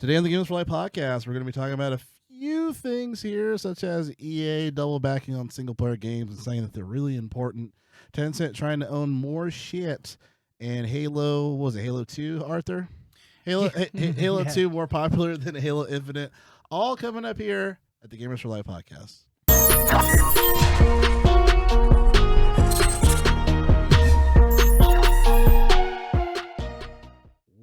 Today on the Games for Life podcast, we're going to be talking about a few things here, such as EA double backing on single player games and saying that they're really important. Tencent trying to own more shit, and Halo, what was it, Halo 2, Arthur? Halo 2 more popular than Halo Infinite. All coming up here at the Gamers for Life podcast.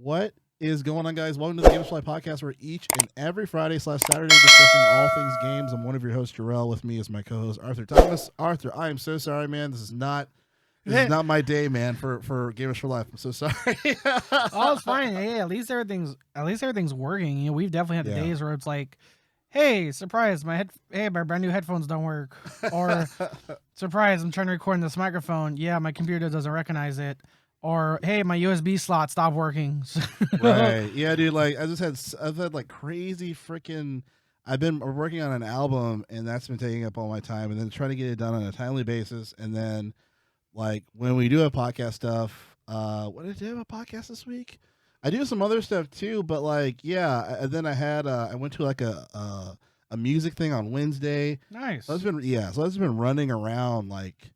What is going on, guys? Welcome to the Gamers for Life podcast, where each and every Friday/Saturday discussing all things games. I'm one of your hosts, Jarrell. With me is my co-host, Arthur Thomas. Arthur, I am so sorry, man. This is not my day, man. For Gamers for Life, I'm so sorry. Oh, it's fine. Hey, at least everything's working. You know, we've definitely had the days where it's like, hey, surprise, my brand new headphones don't work, or surprise, I'm trying to record in this microphone. Yeah, my computer doesn't recognize it. Or, hey, my USB slot stopped working. Right. Yeah, dude, like, I've had like crazy freaking, I've been working on an album, and that's been taking up all my time, and then trying to get it done on a timely basis. And then, like, when we do have podcast stuff, what did I do? A podcast this week? I do some other stuff too, but like, yeah. And then I went to like a music thing on Wednesday. Nice. So it's been running around like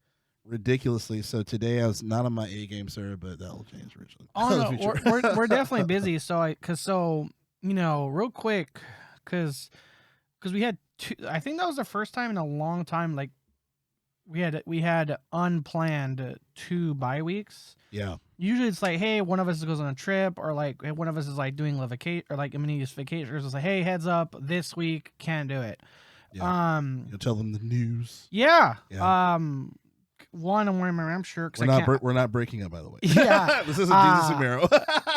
ridiculously. So today I was not on my A game, sir, but that'll change recently. Oh no, we're definitely busy. So real quick, because we had two. I think that was the first time in a long time. Like we had unplanned 2 bye weeks. Yeah. Usually it's like, hey, one of us goes on a trip, or like one of us is like doing a vacation, or like a mini vacation. Or it's like, hey, heads up, this week can't do it. Yeah. You'll tell them the news. Yeah. Yeah. One, I'm wearing my Ram shirt. We're not breaking up, by the way. Yeah. This isn't Jesus and Mero.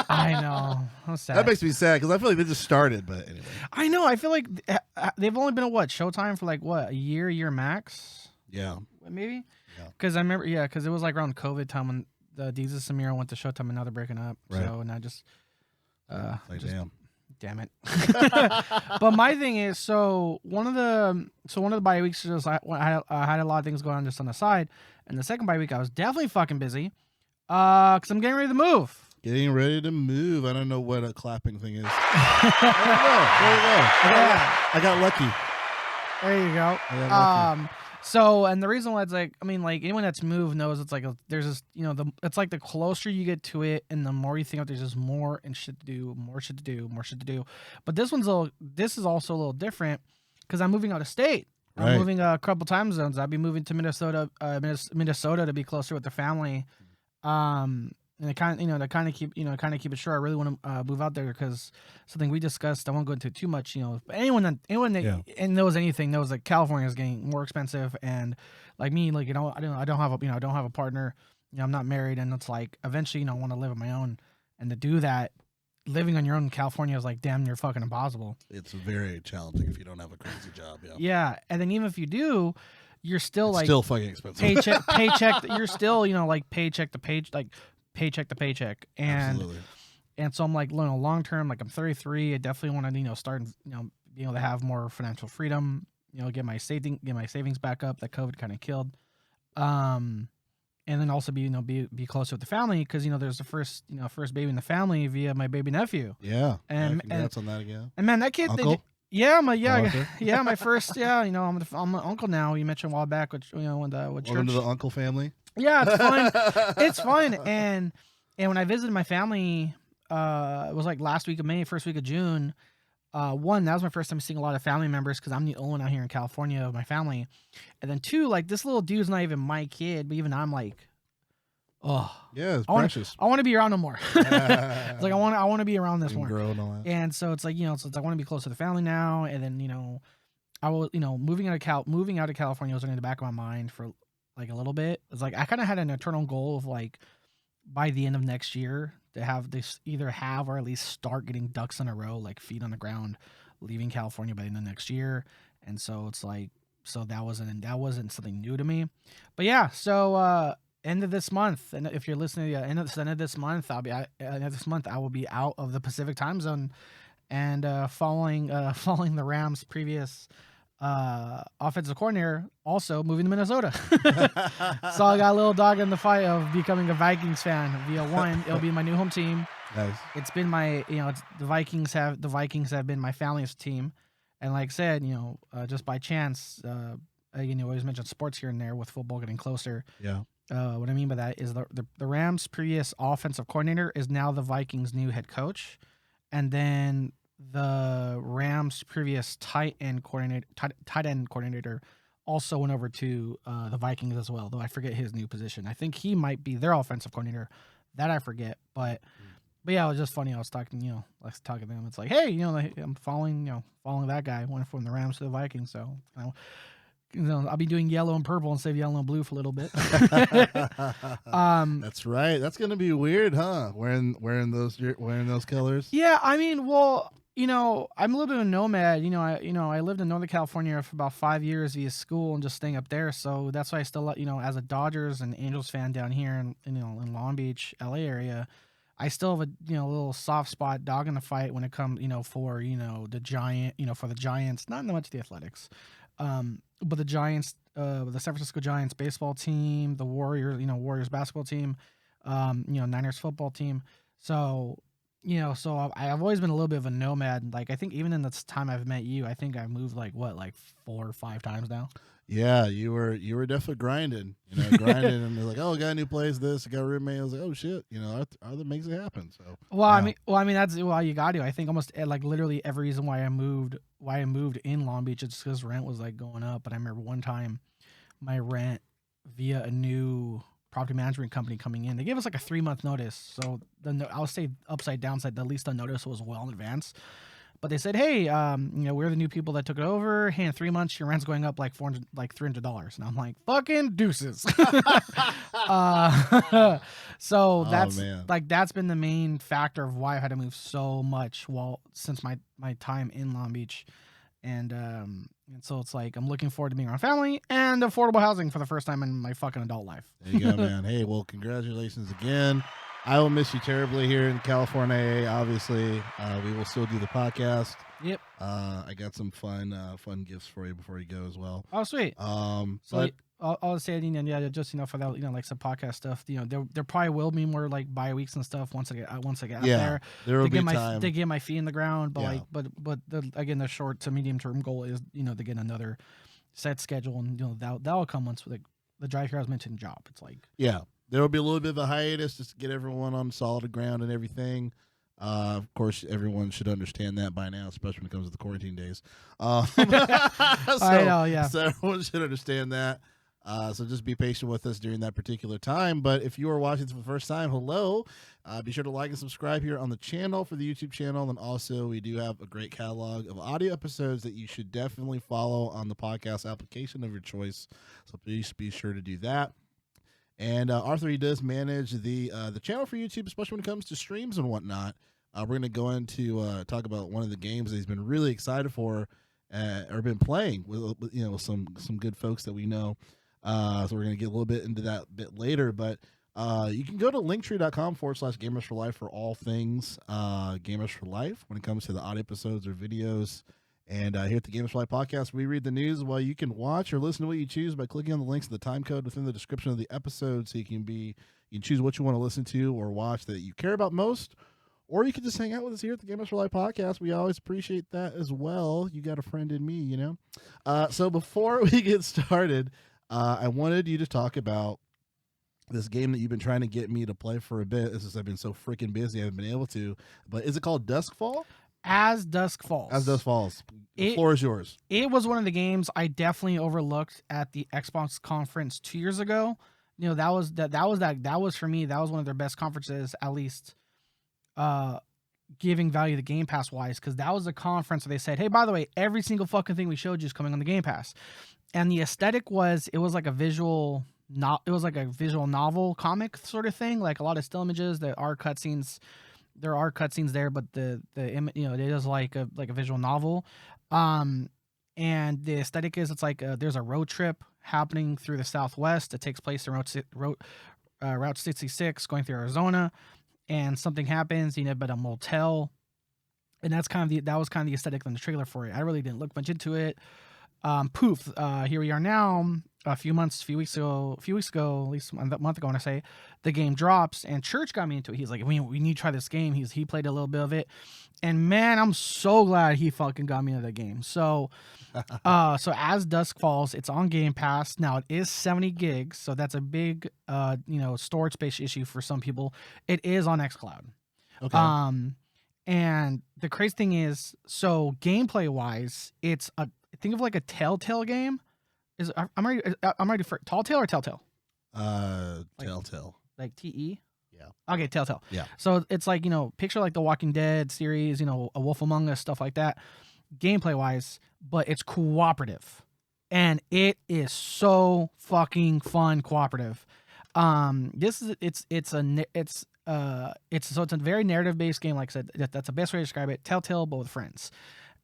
I know. I'm sad. That makes me sad because I feel like they just started, but anyway. I know. I feel like they've only been at Showtime for like a year max. Yeah. Maybe. Yeah. Because I remember, because it was like around COVID time when the Jesus and Mero went to Showtime, and now they're breaking up. Right. So and I just, damn it. But my thing is, so one of the bye weeks was I had a lot of things going on just on the side, and the second bye week I was definitely fucking busy, because I'm getting ready to move. Getting ready to move. I don't know what a clapping thing is. There you go. I got lucky. There you go. I got lucky. So, and the reason why it's like, I mean, like anyone that's moved knows it's like there's this, it's like the closer you get to it, and the more you think there's just more shit to do. But this is also a little different because I'm moving out of state. Right. I'm moving a couple time zones. I'll be moving to Minnesota to be closer with the family. And to kind of keep it short. I really want to move out there because something we discussed. I won't go into too much. But anyone that and knows anything knows that California is getting more expensive. And like me, like I don't have a partner. I'm not married, and it's like eventually I want to live on my own. And to do that, living on your own in California is like damn near fucking impossible. It's very challenging if you don't have a crazy job. Yeah. Yeah, and then even if you do, you're still still fucking expensive. Paycheck. You're still like paycheck to paycheck, and Absolutely. And so I'm like, long term, like I'm 33, I definitely want to start being able to have more financial freedom, get my savings back up that COVID kind of killed, and then also be closer with the family because there's the first baby in the family via my baby nephew. Yeah, and congrats on that again. And man, that kid, Uncle? my first, I'm an uncle now. You mentioned a while back, which with Welcome church. to the uncle family. Yeah, it's fun. It's fun. And when I visited my family, it was like last week of May, first week of June. That was my first time seeing a lot of family members because I'm the only one out here in California of my family. And then 2, like this little dude's not even my kid, but even I'm like, oh yeah, it's precious. I want to be around him more. It's like I want to be around this more. Grow and all that. And so it's like I want to be close to the family now. And then I will moving out of California was in the back of my mind for like a little bit. It's like I kind of had an eternal goal of like by the end of next year to have this either have or at least start getting ducks in a row, like feet on the ground, leaving California by the end of next year. And so it's like, that wasn't something new to me, but yeah. So end of this month, and if you're listening to the end of this month, I will be out of the Pacific time zone and following the Rams' previous offensive coordinator, also moving to Minnesota. So I got a little dog in the fight of becoming a Vikings fan. Via one, it'll be my new home team. Nice. It's been my, the Vikings have been my family's team, and like I said, just by chance, always mention sports here and there with football getting closer. Yeah. What I mean by that is the Rams' previous offensive coordinator is now the Vikings' new head coach, and then the Rams' previous tight end coordinator also went over to the Vikings as well. Though I forget his new position. I think he might be their offensive coordinator. That I forget, but yeah, it was just funny. I was talking, talking to them. It's like, hey, I'm following that guy. Went from the Rams to the Vikings, so I'll be doing yellow and purple instead of yellow and blue for a little bit. That's right. That's gonna be weird, huh? Wearing those colors. Yeah, I mean, well, I'm a little bit of a nomad. I lived in Northern California for about 5 years via school and just staying up there. So that's why I still, as a Dodgers and Angels fan down here in Long Beach, LA area, I still have a little soft spot, dog in the fight when it comes for the Giants, not much the Athletics, but the Giants, the San Francisco Giants baseball team, the Warriors basketball team, Niners football team. So I've always been a little bit of a nomad. Like I think even in this time I've met you, I think I've moved like 4 or 5 times now. Yeah, you were definitely grinding, grinding, and they're like, oh, I got a new place, this, I got a roommate. I was like, oh shit, Arthur makes it happen. So, I mean, that's you got to. I think almost like literally every reason why I moved in Long Beach is because rent was like going up. But I remember one time, my rent via a new property management company coming in, they gave us like a 3-month notice. So I'll say upside downside, at least the notice was well in advance. But they said, hey, we're the new people that took it over. Hey, in 3 months, your rent's going up like $300. And I'm like, fucking deuces. So that's been the main factor of why I had to move so much since my time in Long Beach. And so it's like I'm looking forward to being around family and affordable housing for the first time in my fucking adult life. There you go, man. Hey, well, congratulations again. I will miss you terribly here in California. Obviously, we will still do the podcast. Yep. I got some fun gifts for you before you go as well. Oh, sweet. But I'll say, just for that, like some podcast stuff. There probably will be more like bye weeks and stuff once I get out there. There will be time to get my feet in the ground. But again, the short to medium term goal is to get another set schedule, and that will come once the drive here I was mentioning job. It's like there will be a little bit of a hiatus just to get everyone on solid ground and everything. Of course, everyone should understand that by now, especially when it comes to the quarantine days. I know, yeah. So everyone should understand that. So just be patient with us during that particular time. But if you are watching this for the first time, hello. Be sure to like and subscribe here on the channel for the YouTube channel. And also, we do have a great catalog of audio episodes that you should definitely follow on the podcast application of your choice. So please be sure to do that. And Arthur, he does manage the channel for YouTube, especially when it comes to streams and whatnot. We're going to go into talk about one of the games that he's been really excited for or been playing with some good folks that we know. So we're going to get a little bit into that a bit later. But you can go to linktree.com/Gamers for Life for all things Gamers for Life when it comes to the audio episodes or videos. And here at the Gamers for Life podcast, we read the news while you can watch or listen to what you choose by clicking on the links to the time code within the description of the episode, so you can choose what you want to listen to or watch that you care about most, or you can just hang out with us here at the Gamers for Life podcast. We always appreciate that as well. You got a friend in me, So before we get started, I wanted you to talk about this game that you've been trying to get me to play for a bit. It's just I've been so freaking busy, I haven't been able to. But is it called Duskfall? As Dusk Falls. As Dusk Falls. The floor is yours. It was one of the games I definitely overlooked at the Xbox conference 2 years ago. That was for me. That was one of their best conferences, at least giving value to Game Pass wise, because that was a conference where they said, hey, by the way, every single fucking thing we showed you is coming on the Game Pass. And the aesthetic it was like a visual novel comic sort of thing, like a lot of still images. There are cutscenes there, but it is like a visual novel. And the aesthetic is, it's like there's a road trip happening through the Southwest. It takes place in Route 66 going through Arizona, and something happens, but a motel. And that was kind of the aesthetic in the trailer for it. I really didn't look much into it. poof, here we are now. A few weeks ago, at least a month ago, I want to say, the game drops, and Church got me into it. He's like, we need to try this game. He played a little bit of it, and man, I'm so glad he fucking got me into the game. So, so As Dusk Falls, it's on Game Pass now. It is 70 gigs, so that's a big, storage space issue for some people. It is on xCloud. Okay. And the crazy thing is, so gameplay wise, it's think of like a Telltale game. I'm ready for Telltale or Telltale? Telltale. Like TE? Yeah. Okay, Telltale. Yeah. So it's like, picture like the Walking Dead series, A Wolf Among Us, stuff like that, gameplay wise, but it's cooperative. And it is so fucking fun cooperative. It's a very narrative based game. Like I said, that's the best way to describe it. Telltale, but with friends.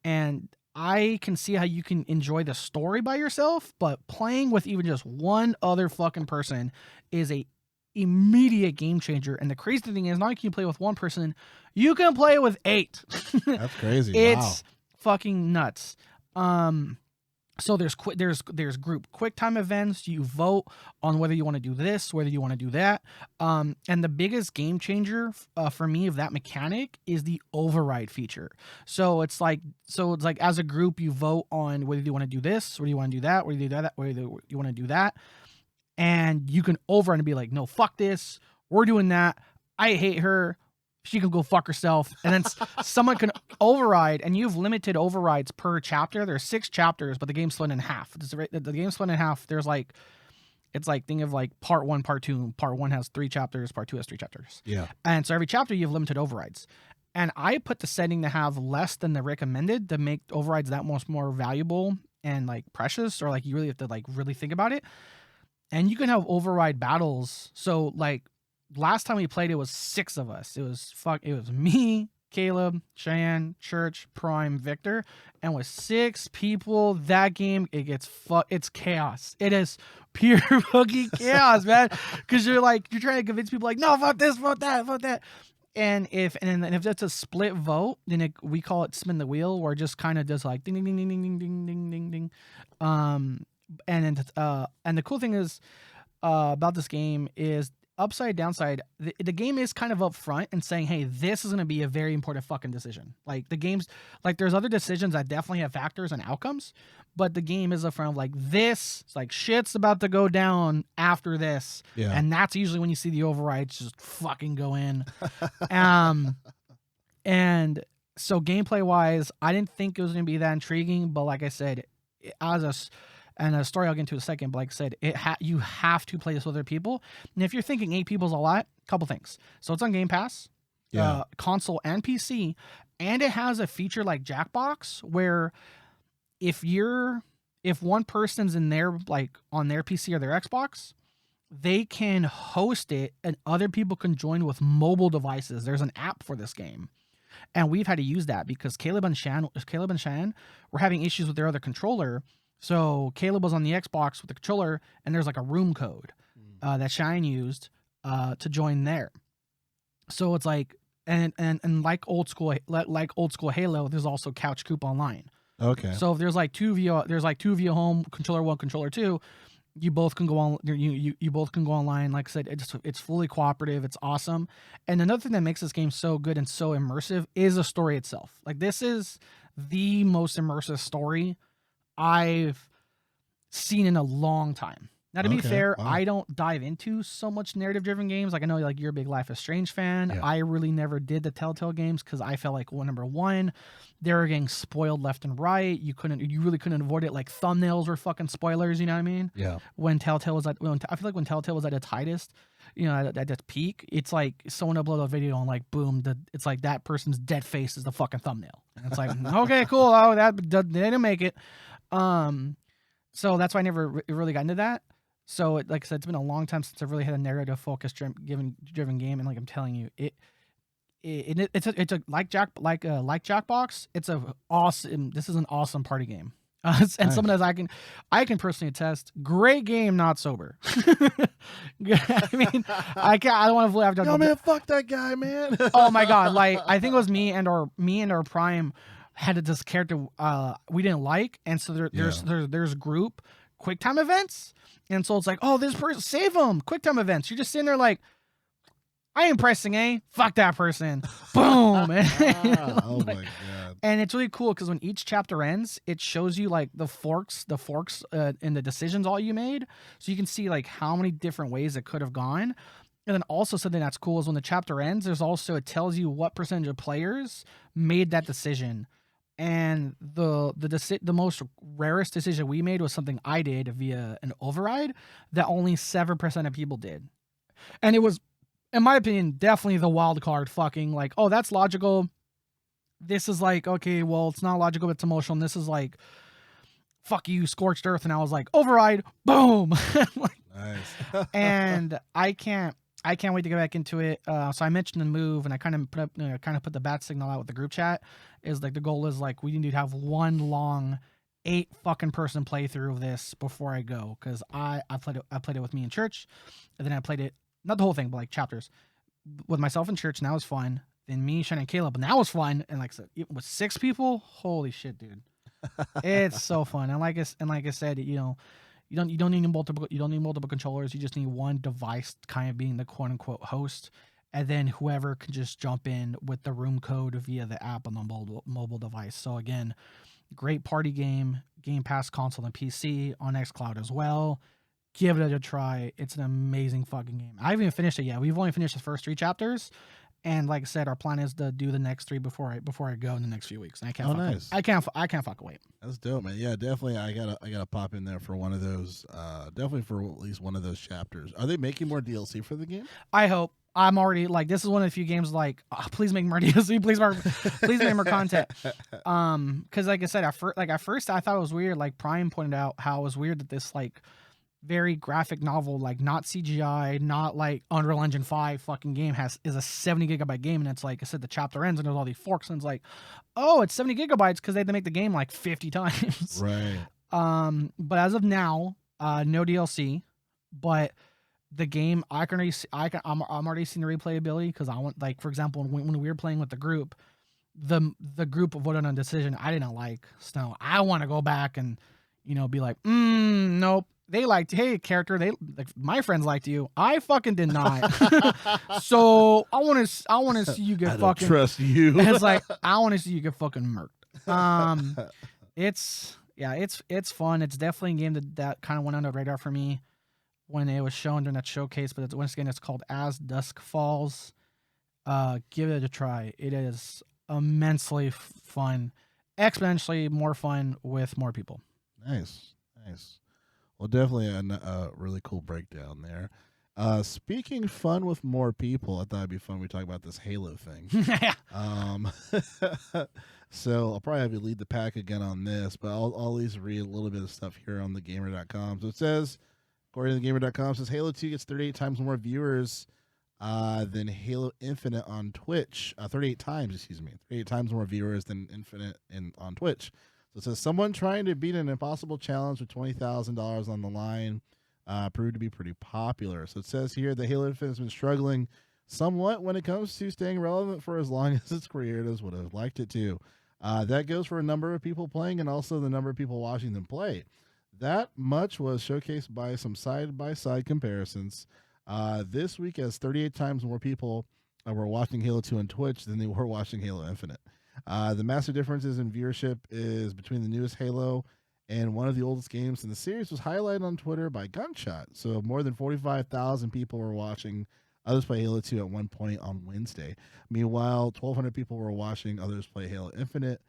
And I can see how you can enjoy the story by yourself, but playing with even just one other fucking person is a immediate game changer. And the crazy thing is, not only can you play with one person, you can play with 8. That's crazy. It's fucking nuts. So there's group quick time events. You vote on whether you want to do this, whether you want to do that. And the biggest game changer for me of that mechanic is the override feature. So it's like as a group, you vote on whether you want to do this, whether you want to do that, whether you do that, whether you want to do that, and you can override and be like, no, fuck this, we're doing that. I hate her. She can go fuck herself. And then someone can override, and you have limited overrides per chapter. There's 6 chapters, but the game's split in half. The game's split in half. There's think of like part 1, part 2. Part 1 has 3 chapters. Part 2 has 3 chapters. Yeah. And so every chapter you have limited overrides. And I put the setting to have less than the recommended to make overrides that much more valuable and like precious, or like you really have to like really think about it. And you can have override battles. So like, last time we played, it was 6 of us. It was me, Caleb, Cheyenne, Church, Prime, Victor, and with 6 people, that game it's chaos. It is pure fucking chaos, man. Because you're trying to convince people like, no, vote this, vote that, vote that. And if that's a split vote, then we call it spin the wheel, where it just kind of does like ding ding ding ding ding ding ding ding ding. And the cool thing is about this game is, upside downside, the game is kind of upfront and saying, hey, this is going to be a very important fucking decision. Like the game's like, there's other decisions that definitely have factors and outcomes, but the game is upfront like, this, it's like shit's about to go down after this. Yeah. And that's usually when you see the overrides just fucking go in. And so gameplay wise, I didn't think it was going to be that intriguing, but like I said, and a story I'll get into in a second, but like I said, you have to play this with other people. And if you're thinking 8 people is a lot, couple things. So it's on Game Pass, console and PC, and it has a feature like Jackbox, where if one person's in their like on their PC or their Xbox, they can host it and other people can join with mobile devices. There's an app for this game. And we've had to use that because Caleb and Shan were having issues with their other controller. So Caleb was on the Xbox with the controller, and there's like a room code that Shine used to join there. So it's like, and like old school Halo, there's also Couch Coop Online. Okay. So if there's like two of you home, controller 1, controller 2, you both can go on. You both can go online. Like I said, it's fully cooperative. It's awesome. And another thing that makes this game so good and so immersive is the story itself. Like this is the most immersive story I've seen in a long time. Now, to be fair, wow. I don't dive into so much narrative-driven games. Like I know, like you're a big Life is Strange fan. Yeah. I really never did the Telltale games because I felt like, well, number one, they were getting spoiled left and right. You really couldn't avoid it. Like thumbnails were fucking spoilers. You know what I mean? Yeah. When Telltale was I feel like when Telltale was at its highest, at its peak, it's like someone uploaded a video and like boom, it's like that person's dead face is the fucking thumbnail. And it's like okay, cool. Oh, they didn't make it. So that's why I never really got into that. So like I said, it's been a long time since I've really had a narrative focused driven game, and like I'm telling you, it's like Jackbox. It's this is an awesome party game. And nice. Something that I can personally attest. Great game, not sober. I mean, I don't want to believe. Yo, man, fuck that guy, man. Oh my god! Like I think it was me and our Prime had this character we didn't like, and so there's group quick time events, and so it's like, oh, this person, save them, quick time events. You're just sitting there like, I ain't pressing A, fuck that person, boom. Oh my god. And it's really cool because when each chapter ends, it shows you like the forks in the decisions all you made, so you can see like how many different ways it could have gone. And then also something that's cool is when the chapter ends, it tells you what percentage of players made that decision. And the most rarest decision we made was something I did via an override that only 7% of people did. And it was, in my opinion, definitely the wild card fucking like, oh, that's logical. This is like, okay, well, it's not logical, but it's emotional. And this is like, fuck you, scorched earth. And I was like, override, boom. Like, nice. And I can't wait to get back into it. So I mentioned the move, and I kind of put the bat signal out with the group chat. Is like the goal is like we need to have one long 8 fucking person playthrough of this before I go, because I played it with me in church, and then I played it, not the whole thing, but like chapters with myself in church, and that was fun. Then me, Shane, and Caleb, and that was fun. And like I said, with 6 people, holy shit, dude, it's so fun. And like I said, you know. You don't need multiple controllers. You just need one device kind of being the quote unquote host, and then whoever can just jump in with the room code via the app on the mobile device. So again, great party game, Game Pass console and PC, on xCloud as well. Give it a try. It's an amazing fucking game. I haven't even finished it yet. We've only finished the first 3 chapters. And like I said, our plan is to do the next 3 before I go in the next few weeks. And I can't fucking wait. That's dope, man. Yeah, definitely. I gotta pop in there for one of those. Definitely for at least one of those chapters. Are they making more DLC for the game? I hope. I'm already like, this is one of the few games like, oh, please make more DLC, please make more content. Because like I said, at first I thought it was weird. Like Prime pointed out how it was weird that this like very graphic novel, like not CGI, not like Unreal Engine 5 fucking game is a 70 gigabyte game. And it's like I said, the chapter ends and there's all these forks, and it's like, oh, it's 70 gigabytes because they had to make the game like 50 times. Right. But as of now, no DLC, but the game I'm already seeing the replayability, because I want, like, for example, when we were playing with the group, the group voted on a decision I didn't like. So I want to go back and, you know, be like, nope. They liked, hey, character, my friends liked you. I fucking did not. So I want to see you get fucking. Trust you. It's like, I want to see you get fucking murked. It's fun. It's definitely a game that kind of went under the radar for me when it was shown during that showcase. But once again, it's called As Dusk Falls. Give it a try. It is immensely fun, exponentially more fun with more people. Nice. Well, definitely a really cool breakdown there. Speaking fun with more people, I thought it'd be fun we talk about this Halo thing. So I'll probably have you lead the pack again on this, but I'll at least read a little bit of stuff here on thegamer.com. So it says, according to thegamer.com, it says Halo 2 gets 38 times more viewers than Halo Infinite on Twitch. 38 times, 38 times more viewers than Infinite on Twitch. So it says someone trying to beat an impossible challenge with $20,000 on the line proved to be pretty popular. So it says here that Halo Infinite has been struggling somewhat when it comes to staying relevant for as long as its creators would have liked it to. That goes for a number of people playing and also the number of people watching them play. That much was showcased by some side-by-side comparisons. This week, as 38 times more people were watching Halo 2 on Twitch than they were watching Halo Infinite. The massive differences in viewership is between the newest Halo and one of the oldest games in the series was highlighted on Twitter by Gunshot. So more than 45,000 people were watching others play Halo 2 at one point on Wednesday. Meanwhile, 1,200 people were watching others play Halo Infinite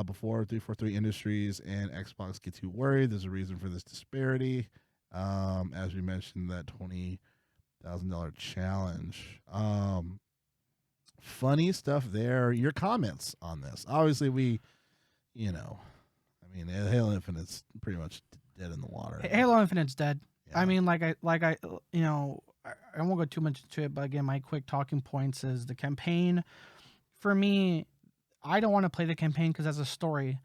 before 343 Industries and Xbox get too worried. There's a reason for this disparity. As we mentioned, that $20,000 challenge. Funny stuff there. Your comments on this. Obviously, Halo Infinite's pretty much dead in the water. Halo Infinite's dead. Yeah. I mean, I won't go too much into it, but again, my quick talking points is the campaign. For me, I don't want to play the campaign because as a story,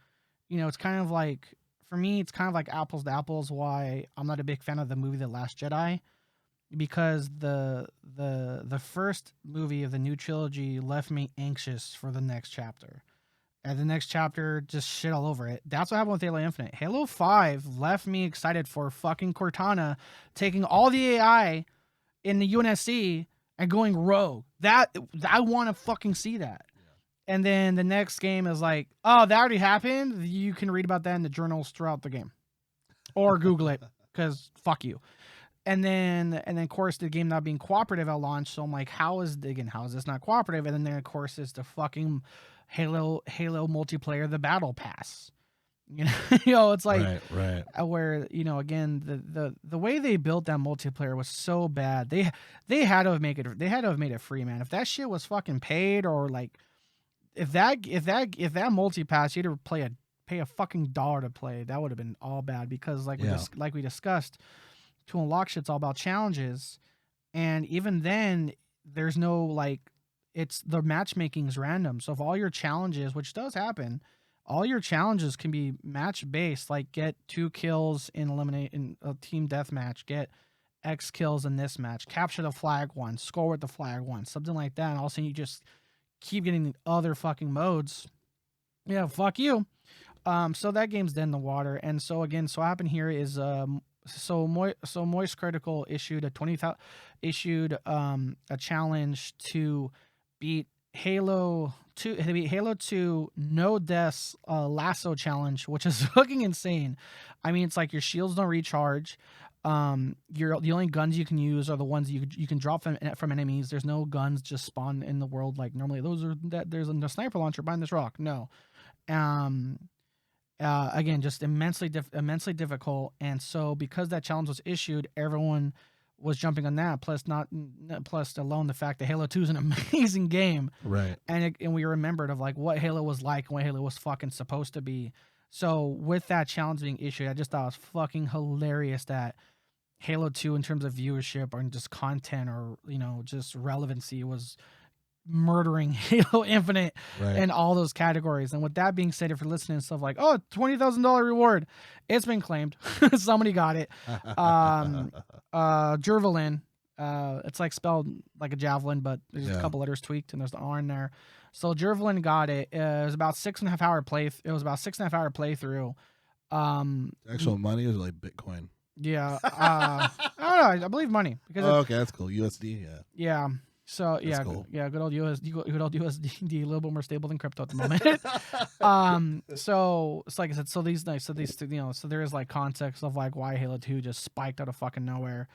it's kind of like, for me, it's kind of like apples to apples. Why I'm not a big fan of the movie The Last Jedi. Because the first movie of the new trilogy left me anxious for the next chapter. And the next chapter, just shit all over it. That's what happened with Halo Infinite. Halo 5 left me excited for fucking Cortana taking all the AI in the UNSC and going rogue. That I want to fucking see that. And then the next game is like, oh, that already happened. You can read about that in the journals throughout the game, or Google it because fuck you. And then of course the game not being cooperative at launch. So I'm like, how is this not cooperative? And then of course is the fucking Halo multiplayer, the battle pass. It's like right. Where again the way they built that multiplayer was so bad. They had to have made it free, man. If that shit was fucking paid, or like if that multi-pass you had to pay a fucking $1 to play, that would have been all bad, because like we discussed, to unlock shit's all about challenges, and even then there's no like, it's the matchmaking's random. So if all your challenges, which does happen, all your challenges can be match based, like get 2 kills in a team deathmatch, get X kills in this match, capture the flag once, score with the flag once, something like that, and all of a sudden you just keep getting other fucking modes. Yeah, fuck you. So that game's dead in the water. And so again, so what happened here is Moist Critical issued a challenge to beat Halo 2 no deaths lasso challenge, which is fucking insane. I mean, it's like your shields don't recharge. The only guns you can use are the ones you can drop from enemies. There's no guns just spawn in the world like normally. There's a sniper launcher behind this rock. No. Again, just immensely difficult. And so because that challenge was issued, everyone was jumping on that. Plus alone the fact that Halo 2 is an amazing game. Right. And we remembered of like what Halo was like and what Halo was fucking supposed to be. So with that challenge being issued, I just thought it was fucking hilarious that Halo 2 in terms of viewership or just content or, just relevancy was murdering Halo Infinite in all those categories. And with that being said, if you're listening to stuff like, oh, $20,000 reward, it's been claimed. Somebody got it. Jervelin, it's like spelled like a javelin, but there's a couple letters tweaked and there's the R in there. So Jervelin got it. It was about 6.5 hour playthrough. Actual money is like Bitcoin. Yeah. I don't know. I believe money because okay, that's cool. USD. Yeah. Yeah. So that's cool. good old USD, a little bit more stable than crypto at the moment. So it's like I said, so there is like context of like why Halo 2 just spiked out of fucking nowhere.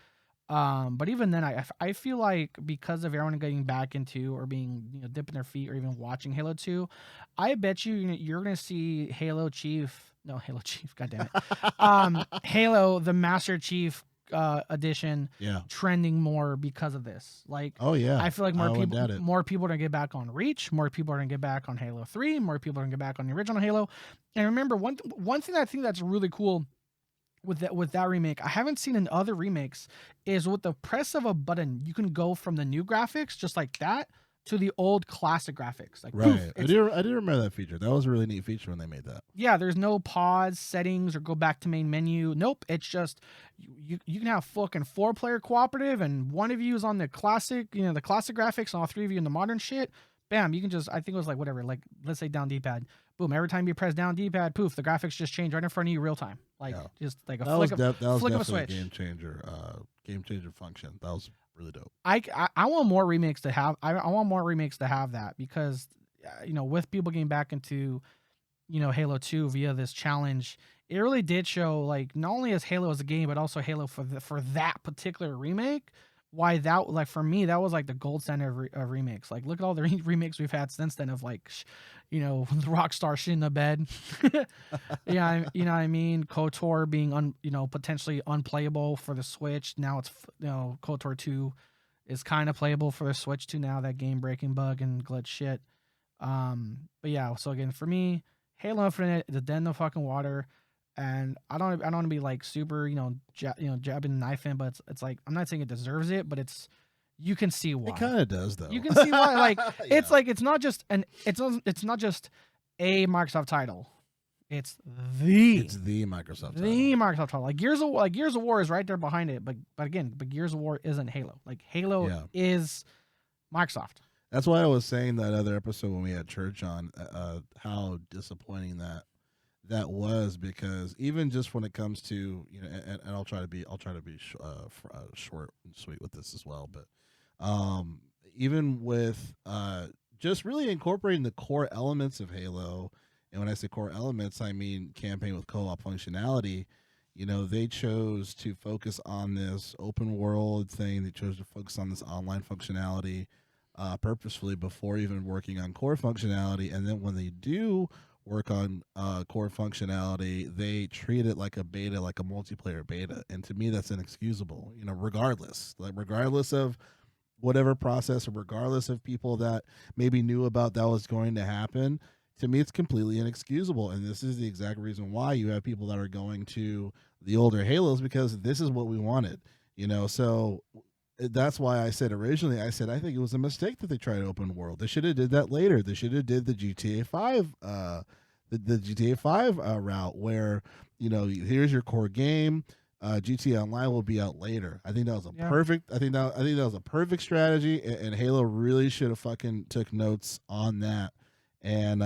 But even then, I feel like because of everyone getting back into or being dipping their feet or even watching Halo 2, I bet you're gonna see Halo Chief, goddamn it, Halo the Master Chief edition trending more because of this. Like, oh yeah, I feel like more people are gonna get back on Reach, more people are gonna get back on Halo 3, more people are gonna get back on the original Halo. And remember, one thing I think that's really cool with that remake, I haven't seen in other remakes, is with the press of a button you can go from the new graphics just like that to the old classic graphics. Like, right. Poof, I do remember that feature. That was a really neat feature when they made that. Yeah, there's no pause settings or go back to main menu. Nope, it's just you can have fucking 4-player cooperative and one of you is on the classic, the classic graphics, and all 3 of you in the modern shit. Bam, you can just, I think it was like whatever, like let's say down D-pad. Boom, every time you press down D-pad, poof, the graphics just change right in front of you real time. Like just like a flick of a switch. Game changer function. That was really dope. I want more remakes to have. I want more remakes to have that because, with people getting back into, Halo 2 via this challenge, it really did show like not only as Halo as a game, but also Halo for that particular remake. Why that, like, for me, that was like the gold standard of remakes. Like, look at all the remakes we've had since then of like, the Rockstar shit in the bed. Yeah, you know what I mean? KOTOR being potentially unplayable for the Switch. Now it's KOTOR 2 is kind of playable for the Switch too now, that game breaking bug and glitch shit. But yeah, so again, for me, Halo Infinite is a dead in the fucking water. And I don't want to be like super, jabbing the knife in, but it's like, I'm not saying it deserves it, but you can see why. It kind of does though. You can see why. Like, it's like, it's not just a Microsoft title. It's the Microsoft title. The Microsoft title. Like Gears of War is right there behind it. But Gears of War isn't Halo. Like Halo is Microsoft. That's why I was saying that other episode when we had church on, how disappointing that was, because even just when it comes to, and I'll try to be short and sweet with this as well, but um, even with just really incorporating the core elements of Halo, and when I say core elements, I mean campaign with co-op functionality. They chose to focus on this open world thing. They chose to focus on this online functionality purposefully before even working on core functionality. And then when they do work on core functionality, they treat it like a beta, like a multiplayer beta. And to me, that's inexcusable. Regardless of whatever process, or regardless of people that maybe knew about that was going to happen. To me, it's completely inexcusable. And this is the exact reason why you have people that are going to the older Halos, because this is what we wanted. So that's why I said originally, I think it was a mistake that they tried open world. They should have did that later. They should have did the GTA 5 the GTA 5 route, where here's your core game. GTA Online will be out later. I think that was a Yeah. perfect. I think that was a perfect strategy, and Halo really should have fucking took notes on that. And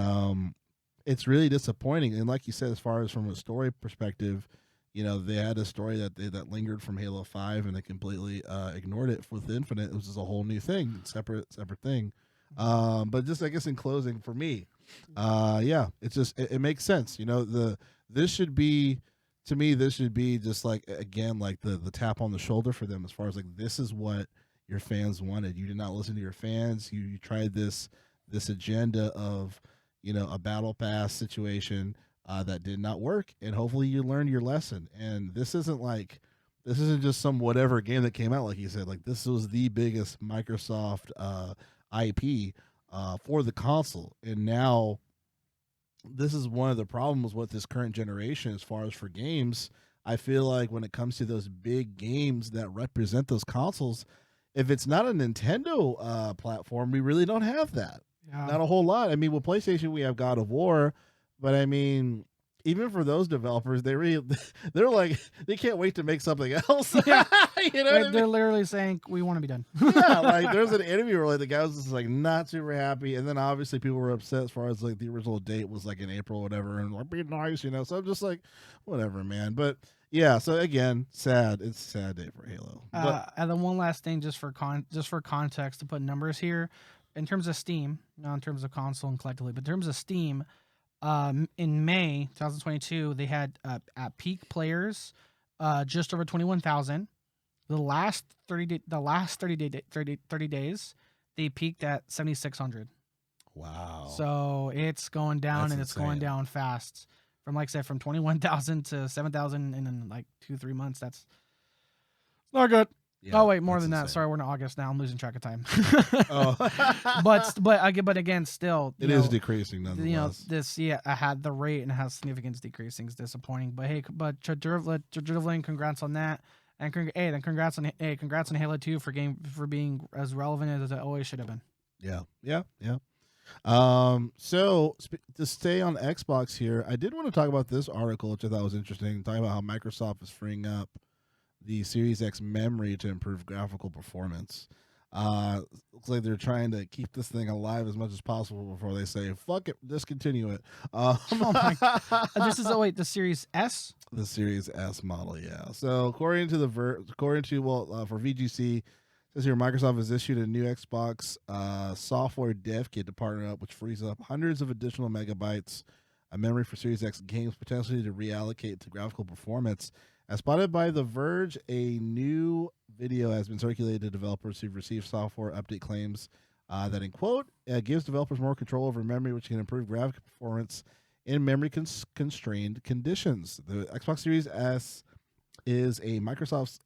it's really disappointing. And like you said, as far as from a story perspective, they had a story that lingered from Halo 5, and they completely ignored it with Infinite. It was just a whole new thing, separate thing. But just, I guess, in closing, for me, yeah, it's just, it makes sense. This should be, to me, this should be just like, again, like the tap on the shoulder for them, as far as like, this is what your fans wanted. You did not listen to your fans. You tried this agenda of a battle pass situation that did not work, and hopefully you learned your lesson. And this isn't just some whatever game that came out, like you said. Like, this was the biggest Microsoft IP for the console, and now this is one of the problems with this current generation as far as for games. I feel like when it comes to those big games that represent those consoles, if it's not a Nintendo platform, we really don't have that. Yeah. Not a whole lot. I mean, with PlayStation, we have God of War, but I mean, even for those developers, they're like, they can't wait to make something else. Yeah. You know what I mean? They're literally saying we want to be done. Yeah, like there's an interview where like the guy was just like not super happy, and then obviously people were upset as far as like the original date was like in April or whatever, and like, be nice. So I'm just like, whatever, man. But yeah, so again, sad. It's a sad day for Halo. And then one last thing, just for context, to put numbers here, in terms of Steam, not in terms of console and collectively, but in terms of Steam, in May 2022, they had at peak players just over 21,000. The last 30 days, they peaked at 7,600. Wow. So it's going down. That's and it's going insane. down fast. From, like I said, from 21,000 to 7,000 in like 2-3 months. That's not good. Yeah, Oh wait, more that's than that. insane. Sorry, we're in August now. I'm losing track of time. Oh, but again, still, it is decreasing nonetheless. I had the rate and it has significance decreasing. It's disappointing. But hey, Driveling, congrats on that. And congrats on Halo 2 for being as relevant as it always should have been. Yeah. So to stay on Xbox here, I did want to talk about this article, which I thought was interesting, talking about how Microsoft is freeing up the Series X memory to improve graphical performance. Looks like they're trying to keep this thing alive as much as possible before they say, fuck it, discontinue it. Oh my God. This is the Series S? The Series S model, yeah. So according to for VGC, it says here Microsoft has issued a new Xbox software dev kit to partner up, which frees up hundreds of additional megabytes of memory for Series X games, potentially to reallocate to graphical performance. As spotted by The Verge, a new video has been circulated to developers who've received software update claims that, in quote, gives developers more control over memory, which can improve graphic performance in memory constrained conditions. The Xbox Series S is a Microsoft's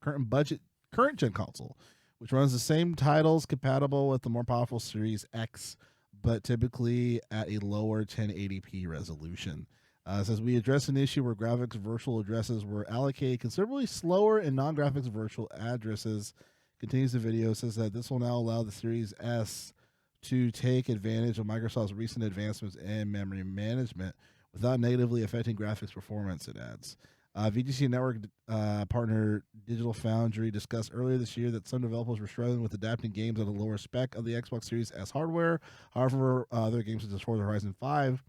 current gen console, which runs the same titles compatible with the more powerful Series X, but typically at a lower 1080p resolution. Says we address an issue where graphics virtual addresses were allocated considerably slower in non-graphics virtual addresses. Continues the video, says that this will now allow the Series S to take advantage of Microsoft's recent advancements in memory management without negatively affecting graphics performance, it adds. VGC Network partner Digital Foundry discussed earlier this year that some developers were struggling with adapting games at a lower spec of the Xbox Series S hardware. However, other games such as Forza Horizon 5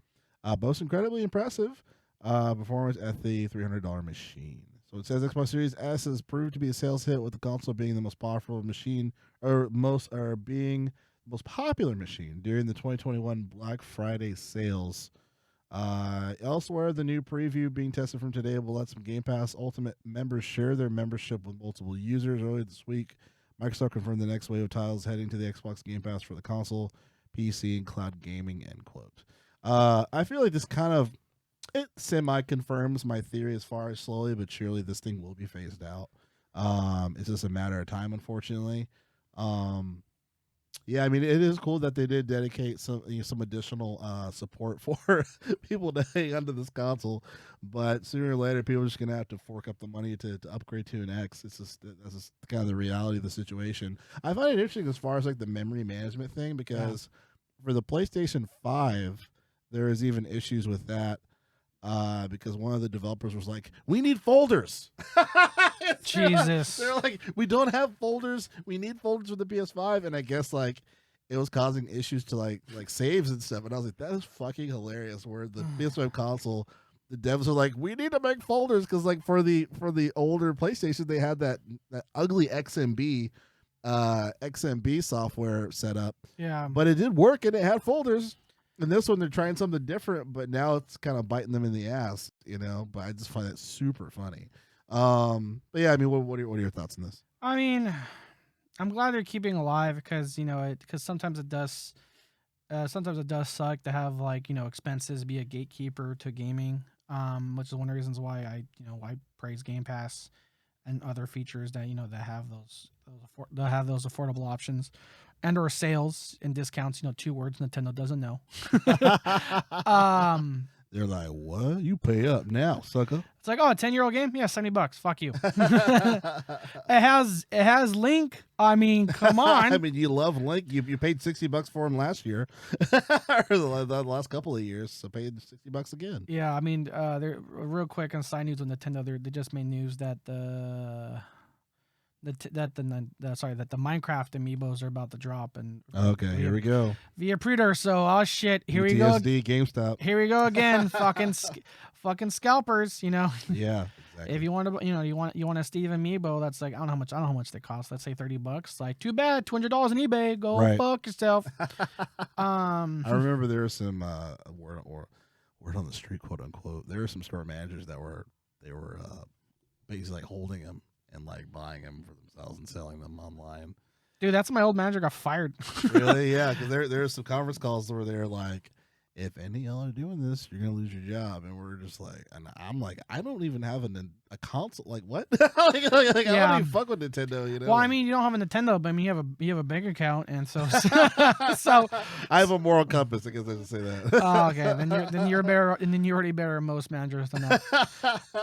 boast incredibly impressive performance at the $300 machine. So it says Xbox Series S has proved to be a sales hit, with the console being the most powerful machine, being the most popular machine during the 2021 Black Friday sales. Elsewhere, the new preview being tested from today will let some Game Pass Ultimate members share their membership with multiple users. Earlier this week, Microsoft confirmed the next wave of titles heading to the Xbox Game Pass for the console, PC, and cloud gaming. End quote. I feel like this kind of it semi confirms my theory as far as slowly but surely this thing will be phased out. It's just a matter of time, unfortunately. Yeah, I mean, it is cool that they did dedicate some additional support for people to hang onto this console, but sooner or later, people are just gonna have to fork up the money to upgrade to an X. That's just kind of the reality of the situation. I find it interesting as far as like the memory management thing because for the PlayStation 5, there is even issues with that. Because one of the developers was like, "We need folders." Jesus. They're like, "We don't have folders. We need folders for the PS5." And I guess like it was causing issues to like saves and stuff. And I was like, "That is fucking hilarious." Where the PS5 console, the devs are like, "We need to make folders," because like for the older PlayStation, they had that ugly XMB software set up. Yeah, but it did work and it had folders. And this one, they're trying something different, but now it's kind of biting them in the ass, you know. But I just find it super funny. But yeah, I mean, what are your thoughts on this? I mean, I'm glad they're keeping alive because sometimes it does suck to have like expenses be a gatekeeper to gaming. Which is one of the reasons why I praise Game Pass and other features that that have those affordable options and or sales and discounts. 2 words Nintendo doesn't know. They're like, "What? You pay up now, sucker." It's like, oh, a 10-year-old game? Yeah, $70. Fuck you. It has Link. I mean, come on. I mean, you love Link. You paid $60 for him last year, or the last couple of years, so paid $60 again. Yeah, I mean, they're real quick on side news on Nintendo. They just made news that the Minecraft amiibos are about to drop and here we go via pre-order. So oh shit, here we go. GameStop. Here we go again. fucking scalpers. Yeah. Exactly. If you want a Steve amiibo, that's like I don't know how much they cost. Let's say $30. Like too bad, $200 on eBay. Go fuck yourself. I remember there was some word on the street, quote unquote. There were some store managers that were basically like holding them and like buying them for themselves and selling them online. Dude, that's my old manager got fired. Really? Yeah, because there's some conference calls where they're like, "If any of y'all are doing this, you're gonna lose your job." And we're just like, and I'm like, I don't even have a console. Like what? I don't even fuck with Nintendo. Well, I mean, you don't have a Nintendo, but I mean, you have a bank account, and so I have a moral compass. I guess I should say that. Oh, okay, then you're better, and then you're already better than most managers than that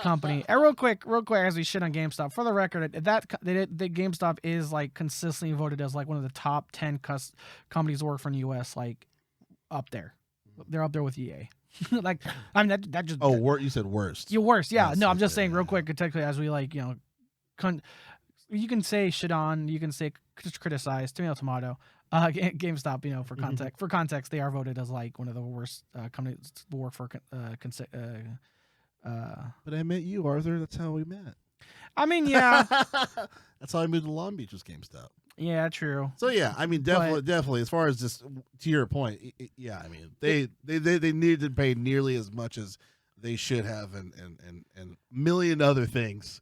company. And real quick, as we shit on GameStop, for the record, that GameStop is like consistently voted as like one of the top 10 companies to work for in the U.S. Like up there. They're up there with EA. Like, I mean, that just... Oh, you said worst. You're worst, yeah. No, I'm just saying real quick, technically, as we like, you can say shit on, you can say criticize, tomato. GameStop, for context, they are voted as like one of the worst companies to work for. But I met you, Arthur. That's how we met. I mean, yeah. That's how I moved to Long Beach, was GameStop. Yeah, true. So yeah, I mean, definitely. As far as just to your point, yeah, I mean, they need to pay nearly as much as they should have, and a million other things,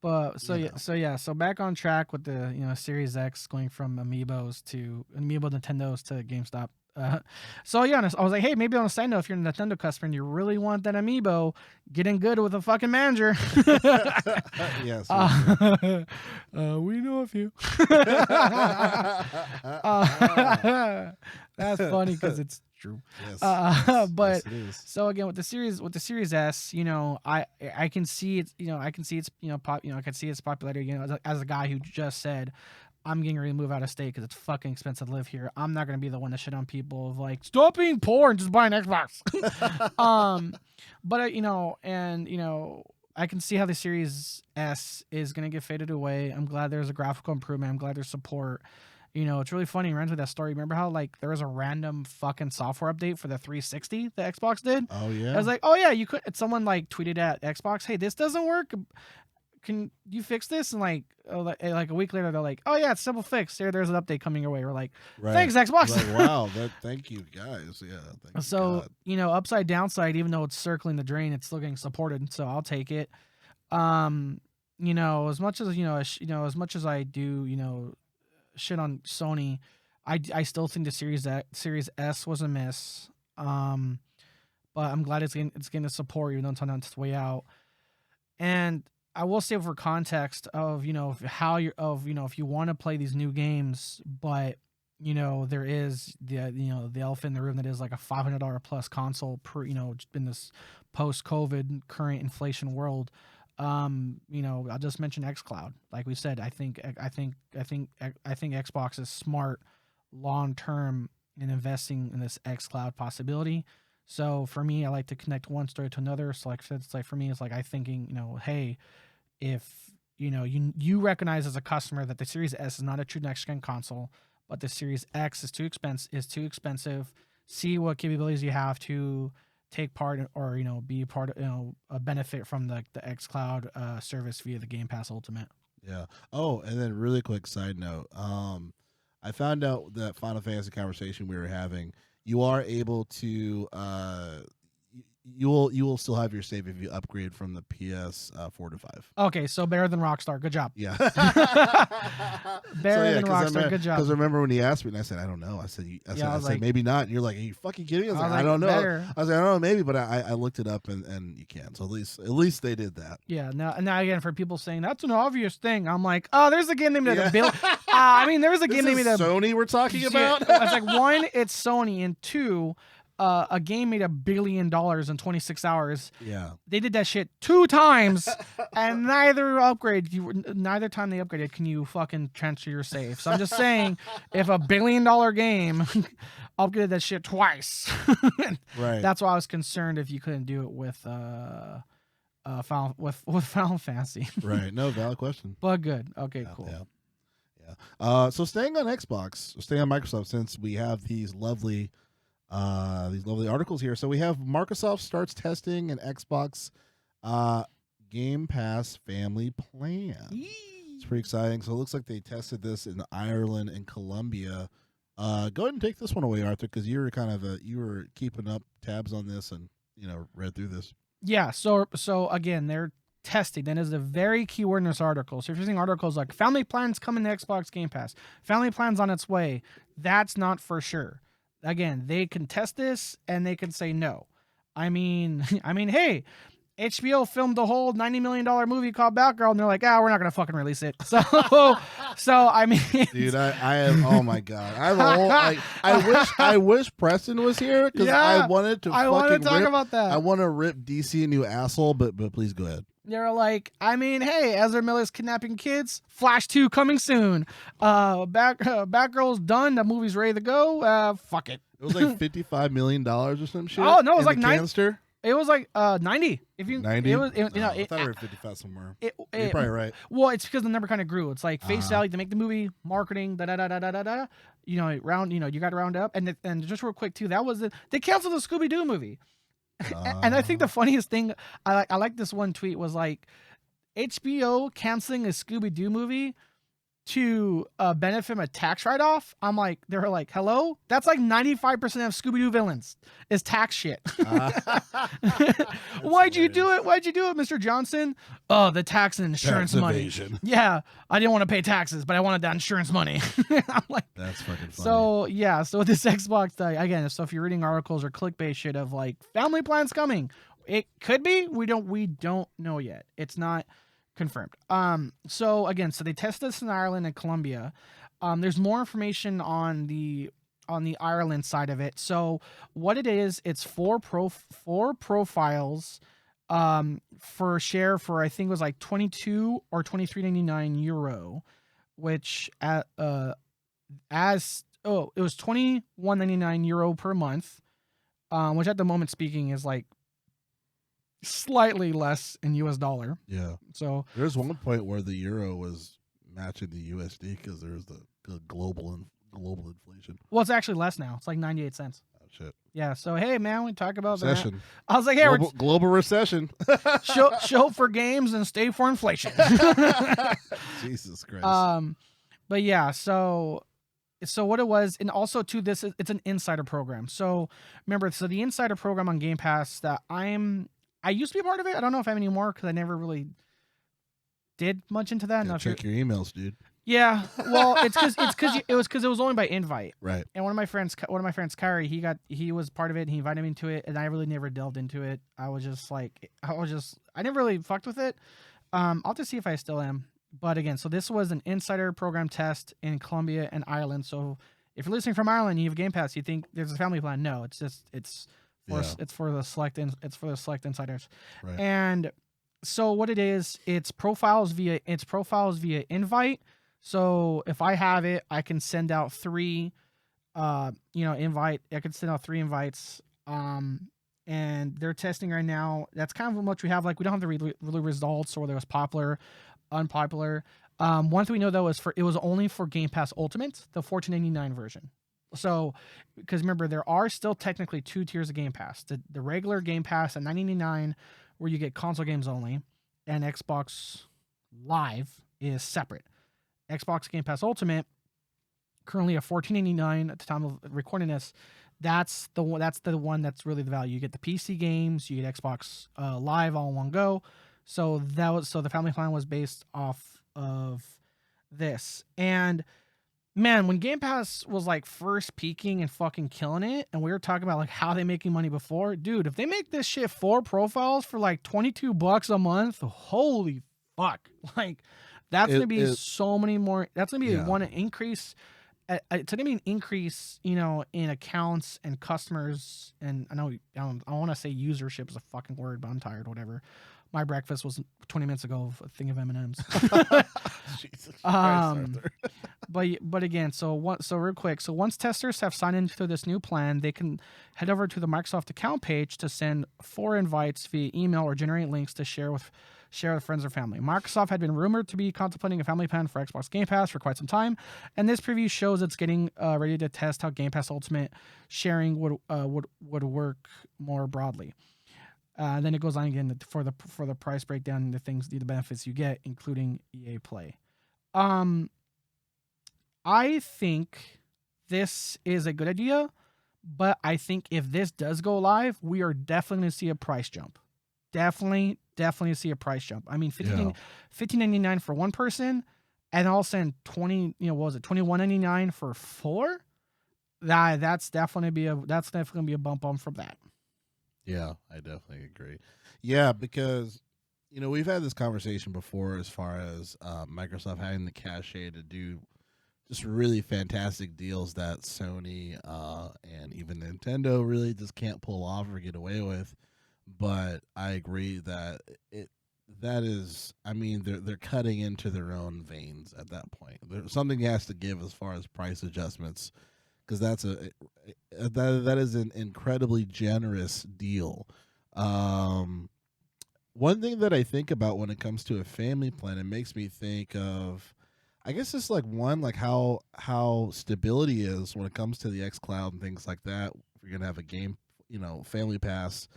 But so back on track with the Series X going from Amiibos to Amiibo Nintendos to GameStop. So yeah, I was like, hey, maybe on a side note, if you're a Nintendo customer and you really want that Amiibo, get in good with a fucking manager. Yes. We know a few. That's funny because it's true. Yes. But yes, it is. so again, with the Series S, I can see it's, I can see its, I can see its popularity. As a guy who just said, I'm getting ready to move out of state because it's fucking expensive to live here. I'm not going to be the one to shit on people of like, stop being poor and just buy an Xbox. But I can see how the Series S is going to get faded away. I'm glad there's a graphical improvement. I'm glad there's support. It's really funny. It reminds me of that story. Remember how like there was a random fucking software update for the 360 the Xbox did? Oh I yeah. was like, oh yeah, you could. Someone like tweeted at Xbox, hey, this doesn't work. Can you fix this? And like, like a week later, they're like, oh yeah, it's simple fix. There's an update coming your way. We're like, Right. thanks Xbox. Like, wow, thank you guys. Yeah, thank So you God. upside downside, even though it's circling the drain, it's still getting supported. So I'll take it. Um, as much as as much as I do, shit on Sony, I still think the Series S was a miss. But I'm glad it's getting the support, even though it's on its way out. And I will say for context of how you're if you want to play these new games, but there is the elephant in the room that is like a $500 plus console per in this post COVID current inflation world. I'll just mention xCloud. Like we said, I think Xbox is smart long term in investing in this xCloud possibility. So for me, I like to connect one story to another. So like I said, it's like for me, it's like I thinking, hey, if you recognize as a customer that the Series S is not a true next gen console, but the Series X is too expensive. See what capabilities you have to take part or be part of a benefit from the xCloud service via the Game Pass Ultimate. Yeah. Oh, and then really quick side note. I found out that Final Fantasy conversation we were having, you are able to you will still have your save if you upgrade from the PS 4 to 5. Okay, so better than Rockstar. Good job. Yeah. Better than Rockstar. Good job. Because I remember when he asked me, and I said, I don't know. I said, I said maybe not. And you're like, are you fucking kidding? I was like, I don't know. Better. I was like, I don't know, maybe, but I looked it up and you can. So at least they did that. Yeah. Now again, for people saying that's an obvious thing, I'm like, oh, there's a game named I mean, there was a game named Sony we're talking about. It's like one, it's Sony, and two, a game made $1 billion in 26 hours. Yeah, they did that shit 2 times, and neither time they upgraded can you fucking transfer your save. So I'm just saying, if a $1 billion game upgraded that shit twice, right? That's why I was concerned if you couldn't do it with Final Fantasy. Right. No, valid question. But good. Okay, yeah, cool. Yeah. So staying on Xbox, staying on Microsoft, since we have these lovely articles here. So we have Microsoft starts testing an Xbox Game Pass family plan. It's pretty exciting. So it looks like they tested this in Ireland and Colombia. Go ahead and take this one away, Arthur, because you were you were keeping up tabs on this and read through this. Yeah. So again, they're testing. That is a very key word in this article. So if you're seeing articles like family plans coming to Xbox Game Pass, family plans on its way, that's not for sure. Again, they can test this and they can say no. I mean, hey, HBO filmed the whole $90 million movie called Batgirl, and they're like, we're not gonna fucking release it. So I mean, dude, I have, oh my god, I have a whole, I wish Preston was here because I wanted to talk about that. I want to rip DC a new asshole, but please go ahead. They're like, I mean, hey, Ezra Miller's kidnapping kids. Flash 2 coming soon. Batgirl's done. The movie's ready to go. Fuck it. It was like $55 million or some shit. Oh no, it was like canister. It was like 90. If you 90, it was I thought we were 55 somewhere. You're probably right. Well, it's because the number kind of grew. It's like face value to make the movie, marketing, da da da da da da da. You got to round up, and just real quick too. That was they canceled the Scooby Doo movie. And I think the funniest thing, I like this one tweet was like, HBO canceling a Scooby Doo movie to benefit from a tax write-off. I'm like, they were like, hello? That's like 95% of Scooby-Doo villains is tax shit. Why'd you do it, Mr. Johnson? Oh, the tax and insurance money. Yeah, I didn't want to pay taxes, but I wanted that insurance money. I'm like, that's fucking funny. So yeah, so this Xbox again, so if you're reading articles or clickbait shit of like family plans coming, it could be. We don't know yet. It's not confirmed. So again, so they tested this in Ireland and Colombia. There's more information on the Ireland side of it. So what it is, it's four profiles for share for, I think it was like 22 or 23.99 euro, which it was 21.99 euro per month, which at the moment speaking is like slightly less in US dollar. Yeah. So There's one point where the euro was matching the USD because there's the global inflation. well, it's actually less now. It's like 98 cents. Oh shit. Yeah. So hey, man, we talk about Recession. that. I was like, hey, Global recession. show for games and stay for inflation. Jesus Christ. But yeah, so what it was, and also too, it's an insider program. So remember, so the insider program on Game Pass that I used to be a part of it. I don't know if I'm anymore because I never really did much into that. Yeah, check your emails, dude. Yeah, well, it's because it was only by invite. Right. And one of my friends, Kyrie, he was part of it. And he invited me into it, and I really never delved into it. I never really fucked with it. I'll just see if I still am. But again, so this was an insider program test in Colombia and Ireland. So if you're listening from Ireland, and you have Game Pass, you think there's a family plan. No, it's for the select insiders. Right. And so what it is, it's profiles via invite. So if I have it, I can send out 3 I can send out 3 invites. And they're testing right now. That's kind of what we have. Like, we don't have the really results or whether it was popular, unpopular. One thing we know though is it was only for Game Pass Ultimate, the $14.99 version. So, because remember, there are still technically 2 tiers of Game Pass: the regular Game Pass at $9.99, where you get console games only, and Xbox Live is separate. Xbox Game Pass Ultimate, currently at $14.99 at the time of recording this. That's the one that's really the value. You get the PC games, you get Xbox Live all in one go. So the family plan was based off of this. And man, when Game Pass was like first peaking and fucking killing it, and we were talking about like how they making money before, dude, if they make this shit 4 profiles for like $22 a month, holy fuck. Like, that's going to be so many more. That's going to be one increase. It's going to be an increase, in accounts and customers. And I want to say usership is a fucking word, but I'm tired, whatever. My breakfast was 20 minutes ago, a thing of M&Ms. Jesus Christ, but again, so real quick. So once testers have signed into this new plan, they can head over to the Microsoft account page to send 4 invites via email or generate links to share with friends or family. Microsoft had been rumored to be contemplating a family plan for Xbox Game Pass for quite some time, and this preview shows it's getting ready to test how Game Pass Ultimate sharing would work more broadly. Then it goes on again for the price breakdown, the benefits you get, including EA Play. I think this is a good idea, but I think if this does go live, we are definitely going to see a price jump. Definitely see a price jump. I mean, $15.99 for one person, and I'll send $21.99 for 4. That's definitely gonna be a bump on from that. Yeah, I definitely agree. Yeah, because we've had this conversation before as far as Microsoft having the cachet to do just really fantastic deals that Sony and even Nintendo really just can't pull off or get away with. But I agree that they're cutting into their own veins at that point. Something has to give as far as price adjustments, because that is an incredibly generous deal. One thing that I think about when it comes to a family plan, it makes me think of, I guess it's like how stability is when it comes to the xCloud and things like that. If you're gonna have a game, family pass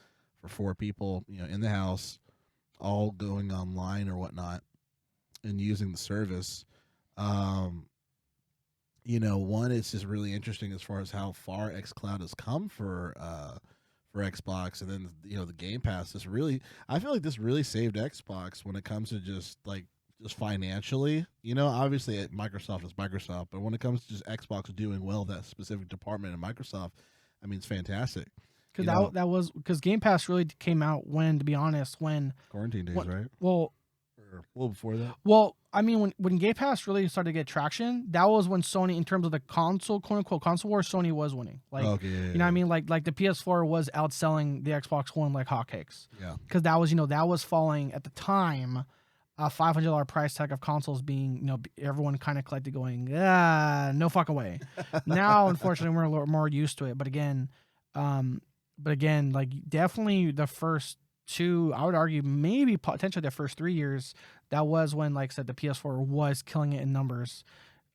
for 4 people, in the house, all going online or whatnot, and using the service. One, it's just really interesting as far as how far xCloud has come for Xbox, and then the Game Pass is really. I feel like this really saved Xbox when it comes to just financially. Obviously Microsoft is Microsoft, but when it comes to just Xbox doing well that specific department in Microsoft, I mean, it's fantastic. Because that was because Game Pass really came out when quarantine days, right? Well, or a little before that. Well, I mean, when Game Pass really started to get traction, that was when Sony, in terms of the console, quote unquote console war, Sony was winning. Like, okay, yeah, what I mean? Like the PS4 was outselling the Xbox One like hotcakes. Yeah, because that was falling at the time. A $500 price tag of consoles being, everyone kind of collected, going, no fucking way. Now, unfortunately, we're a little more used to it. But again, like definitely the first 2, I would argue maybe potentially the first 3 years, that was when, like I said, the PS4 was killing it in numbers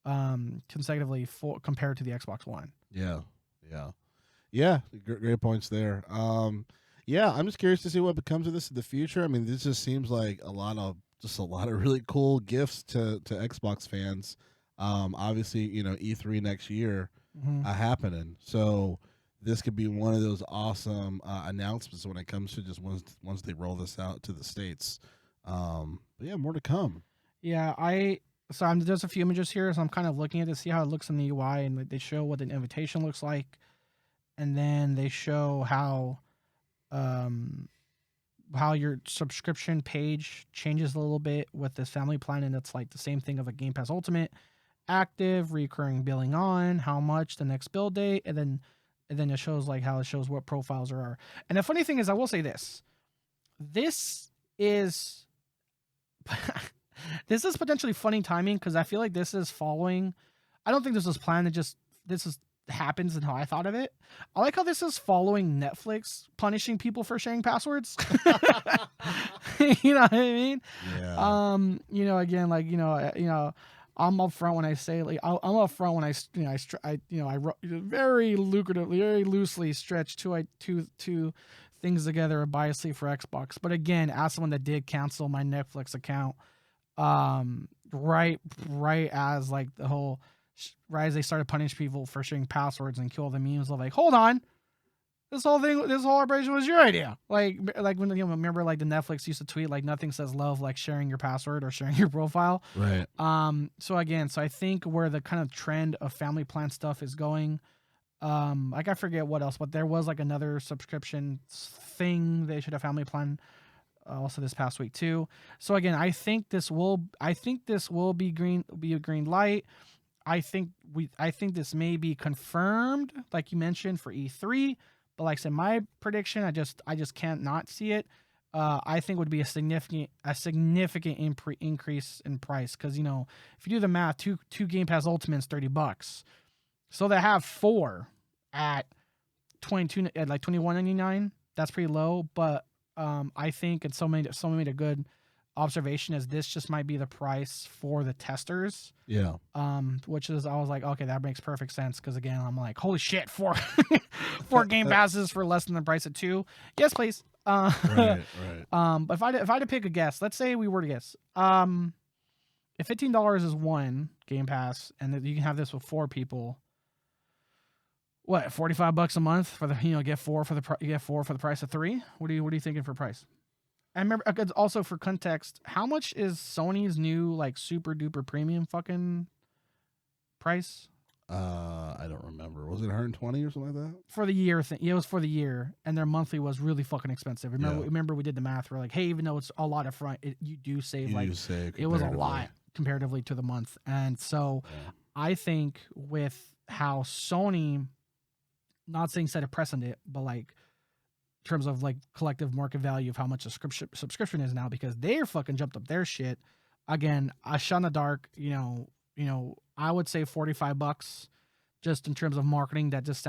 consecutively compared to the Xbox One. Yeah. Great points there. Yeah, I'm just curious to see what becomes of this in the future. I mean, this just seems like a lot of really cool gifts to Xbox fans. Obviously, E3 next year happening, so this could be one of those awesome announcements when it comes to just once they roll this out to the States. But yeah, more to come. Yeah, there's a few images here, so I'm kind of looking at it to see how it looks in the UI, and they show what an invitation looks like, and then they show how your subscription page changes a little bit with this family plan, and it's like the same thing of a Game Pass Ultimate, active, recurring billing on, how much, the next bill date, and then it shows like how it shows what profiles there are. And the funny thing is, I will say this is this is potentially funny timing, because I feel like this is following. I don't think this was planned. Happens and how I thought of it. I like how this is following Netflix punishing people for sharing passwords. You know what I mean? Yeah. Again, like, I'm upfront when I say, like, I'm upfront when I very lucratively, very loosely stretch two things together biasly for Xbox. But again, as someone that did cancel my Netflix account, right as like the whole, right as they started punishing people for sharing passwords and kill the memes of like, hold on, this whole operation was your idea. Like when remember like the Netflix used to tweet like nothing says love like sharing your password or sharing your profile. Right. So I think where the kind of trend of family plan stuff is going, like I forget what else, but there was like another subscription thing they should have family plan also this past week too. So again, I think this will be a green light. I think this may be confirmed, like you mentioned, for E3. But like I said, my prediction, I just can't not see it. I think would be a significant increase in price, because if you do the math, two Game Pass Ultimates $30. So they have 4 at $21.99. That's pretty low, but I think someone made a good observation as this just might be the price for the testers. Yeah. Which is, I was like, okay, that makes perfect sense, because again, I'm like, holy shit, 4 Game Passes for less than the price of 2. Yes, please. Right. But if I had to pick a guess, let's say we were to guess, if $15 is 1 Game Pass and that you can have this with 4 people, what, $45 a month for the get 4 for the price of 3? What are you thinking for price? I remember also for context, how much is Sony's new like super duper premium fucking price? I don't remember. Was it 120 or something like that? For the year thing. Yeah, it was for the year, and their monthly was really fucking expensive. Remember we did the math. We're like, hey, even though it's a lot up front, you do save it was a lot comparatively to the month. And so I think with how Sony, not saying set a precedent, but like in terms of like collective market value of how much a subscription is now, because they're fucking jumped up their shit. Again, a shot in the dark, I would say $45 just in terms of marketing. That just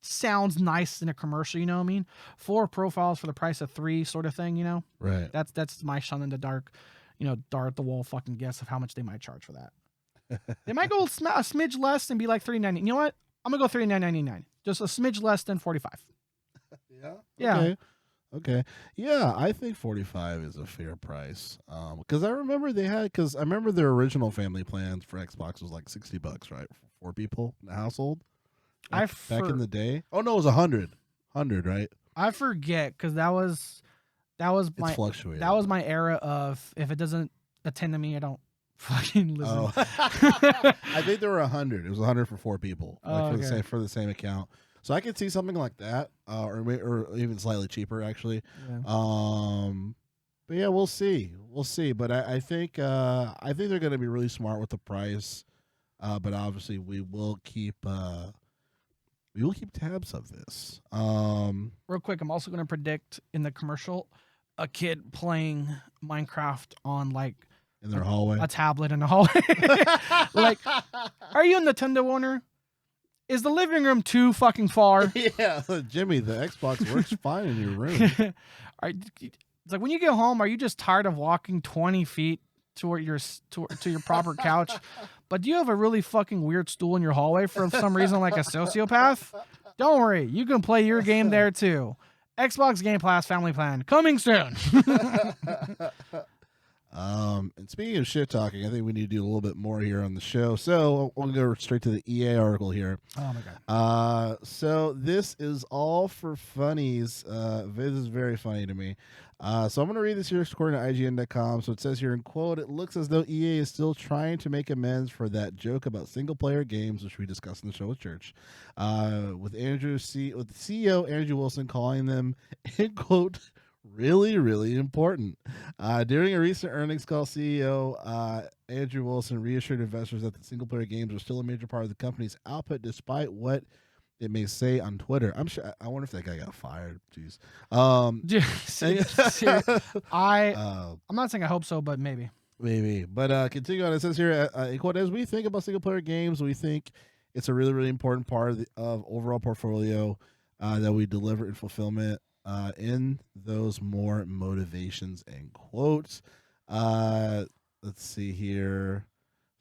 sounds nice in a commercial, you know what I mean? 4 profiles for the price of 3 sort of thing, Right. That's my shot in the dark, dart at the wall fucking guess of how much they might charge for that. They might go a smidge less and be like $39.99. You know what? I'm gonna go $39.99. Just a smidge less than $45. Yeah. Okay. Yeah, I think 45 is a fair price. Because I remember their original family plans for Xbox was like $60, right, for 4 people in a household. Back in the day. Oh no, it was 100, right? I forget, because that was my it's fluctuated. That was my era of, if it doesn't attend to me, I don't fucking listen. Oh. I think there were 100. It was 100 for 4 people, for the same account. So I could see something like that, or even slightly cheaper, actually. Yeah. But yeah, we'll see. But I think they're going to be really smart with the price. But obviously, we will keep tabs of this. Real quick, I'm also going to predict in the commercial a kid playing Minecraft on like in their hallway, a tablet in the hallway. Like, are you a Nintendo owner? Is the living room too fucking far? Yeah, Jimmy, the Xbox works fine in your room. It's like when you get home, are you just tired of walking 20 feet to your proper couch? But do you have a really fucking weird stool in your hallway for some reason, like a sociopath? Don't worry, you can play your game there too. Xbox Game Pass Family Plan coming soon. And speaking of shit talking, I think we need to do a little bit more here on the show. So we'll go straight to the EA article here. Oh my god. So this is all for funnies. This is very funny to me. So I'm going to read this here according to IGN.com. So it says here in quote, "It looks as though EA is still trying to make amends for that joke about single player games, which we discussed in the show with Church, with CEO Andrew Wilson calling them in quote really, really important. During a recent earnings call, CEO Andrew Wilson reassured investors that the single player games are still a major part of the company's output, despite what it may say on Twitter. I'm sure. I wonder if that guy got fired. Jeez. I'm not saying I hope so, but maybe. Maybe. But continue on. It says here, quote, "As we think about single player games, we think it's a really, really important part of overall portfolio that we deliver and fulfillment in those more motivations," end quotes. Let's see here.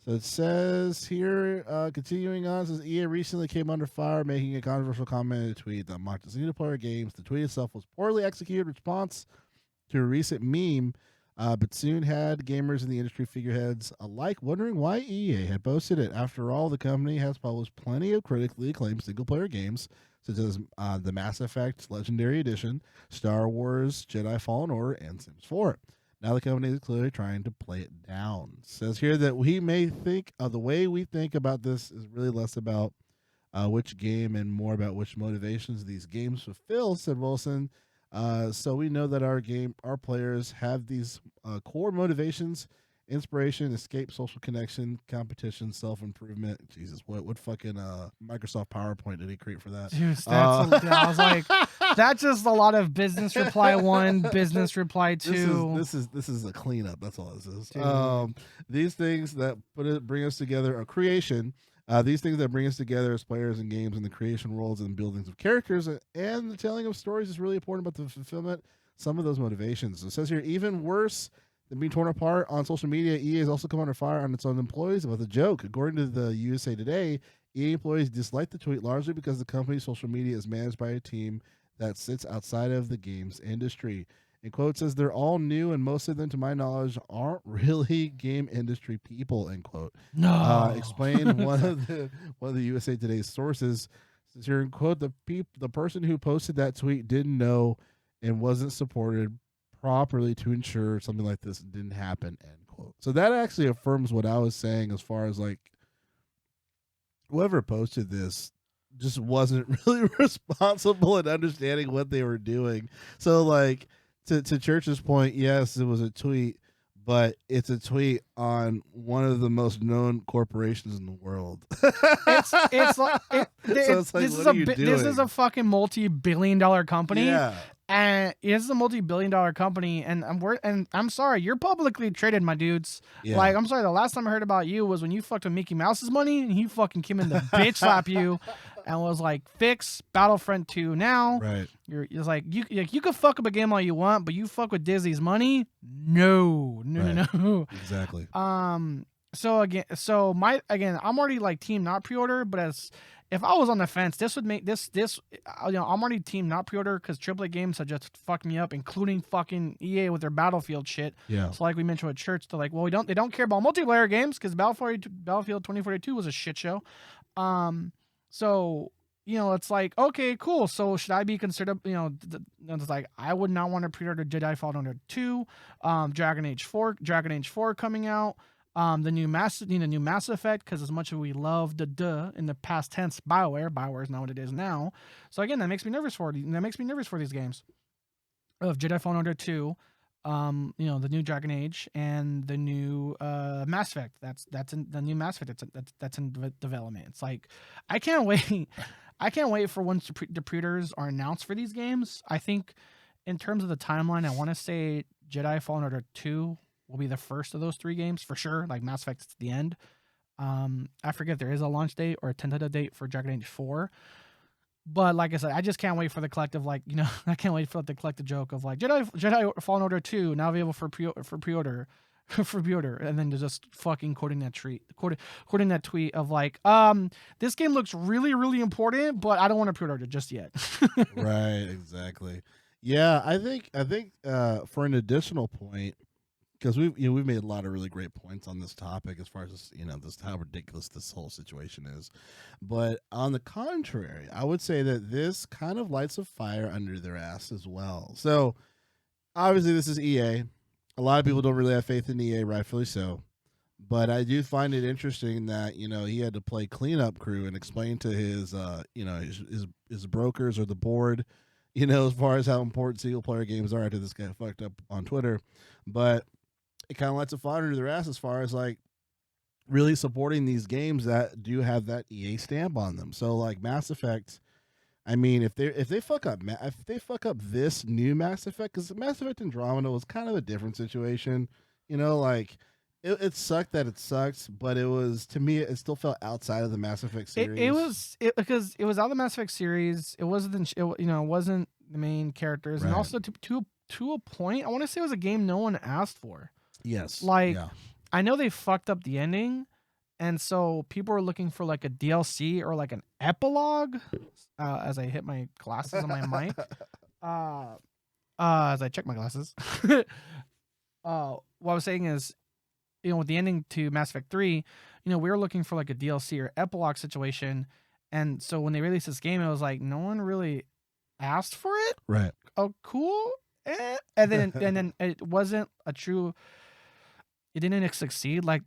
So it says here, continuing on, says EA recently came under fire, making a controversial comment in a tweet that mocked the single player games. The tweet itself was poorly executed response to a recent meme, but soon had gamers and the industry figureheads alike wondering why EA had posted it. After all, the company has published plenty of critically acclaimed single player games, such as the Mass Effect Legendary Edition, Star Wars Jedi Fallen Order, and Sims 4. Now the company is clearly trying to play it down. It says here that we may think the way we think about this is really less about which game and more about which motivations these games fulfill, said Wilson. So we know that our players have these core motivations: inspiration, escape, social connection, competition, self-improvement. Jesus, what fucking Microsoft PowerPoint did he create for that? Dude, I was like, that's just a lot of business reply 1, business reply 2. This is a cleanup. That's all this is. These things that bring us together are creation. These things that bring us together as players in games, and the creation worlds and buildings of characters and the telling of stories is really important about the fulfillment. Some of those motivations. So it says here, even worse than being torn apart on social media, EA has also come under fire on its own employees about the joke. According to the USA Today, EA employees disliked the tweet largely because the company's social media is managed by a team that sits outside of the games industry. And quote says they're all new, and most of them, to my knowledge, aren't really game industry people. End quote. No, explained one of the USA Today's sources. Says here in quote, the person who posted that tweet didn't know and wasn't supported properly to ensure something like this didn't happen. End quote. So that actually affirms what I was saying as far as like whoever posted this just wasn't really responsible in understanding what they were doing. So like to Church's point, yes, it was a tweet, but it's a tweet on one of the most known corporations in the world. This is a fucking multi-billion-dollar company. Yeah. And it's a multi-billion-dollar company, and I'm sorry, you're publicly traded, my dudes. Yeah. Like, I'm sorry, the last time I heard about you was when you fucked with Mickey Mouse's money, and he fucking came in to bitch slap you, and was like, "Fix Battlefront 2 now." Right. It's like you could fuck up a game all you want, but you fuck with Disney's money, no. Exactly. So I'm already like team not pre-order, but if I was on the fence, this would make this I'm already team not pre-order because AAA games have just fucked me up, including fucking EA with their Battlefield shit. Yeah. So like we mentioned with Church, they're like, well, they don't care about multiplayer games because Battlefield 2042 was a shit show. So it's like, okay, cool. So should I be considered? It's like I would not want to pre-order Jedi Fallen Order 2, Dragon Age 4 coming out. The new Mass Effect, because as much as we love the in the past tense BioWare is not what it is now. So again, that makes me nervous for these games. Of Jedi Fallen Order 2, the new Dragon Age and the new Mass Effect. That's in the new Mass Effect. That's in development. It's like I can't wait. I can't wait for once the pre-orders are announced for these games. I think in terms of the timeline, I want to say Jedi Fallen Order 2 will be the first of those 3 games for sure. Like Mass Effect, it's the end. I forget there is a launch date or a tentative date for Dragon Age 4. But like I said, I just can't wait for the collective, like, I can't wait for the collective joke of like Jedi Fallen Order 2 now available for pre-order for pre-order, and then just fucking quoting that tweet of like, this game looks really, really important, but I don't want to pre-order it just yet. Right, exactly. Yeah, I think for an additional point, because we've made a lot of really great points on this topic as far as this, this how ridiculous this whole situation is. But on the contrary, I would say that this kind of lights a fire under their ass as well. So obviously this is EA. A lot of people don't really have faith in EA, rightfully so. But I do find it interesting that he had to play cleanup crew and explain to his his brokers or the board, as far as how important single player games are after this guy fucked up on Twitter. But it kind of lights a fire under their ass as far as like really supporting these games that do have that EA stamp on them. So like Mass Effect, I mean, if they fuck up this new Mass Effect, because Mass Effect Andromeda was kind of a different situation, like it sucked that it sucks, but it was, to me, it still felt outside of the Mass Effect series. Because it was out of the Mass Effect series. It wasn't it wasn't the main characters, Right. and also to a point, I want to say it was a game no one asked for. Yes. Like, yeah. I know they fucked up the ending, and so people were looking for like a DLC or like an epilogue. As I hit my glasses on my mic, as I check my glasses, what I was saying is, with the ending to Mass Effect 3, we were looking for like a DLC or epilogue situation, and so when they released this game, it was like no one really asked for it. Right. Oh, cool. And then it wasn't a true. It didn't succeed like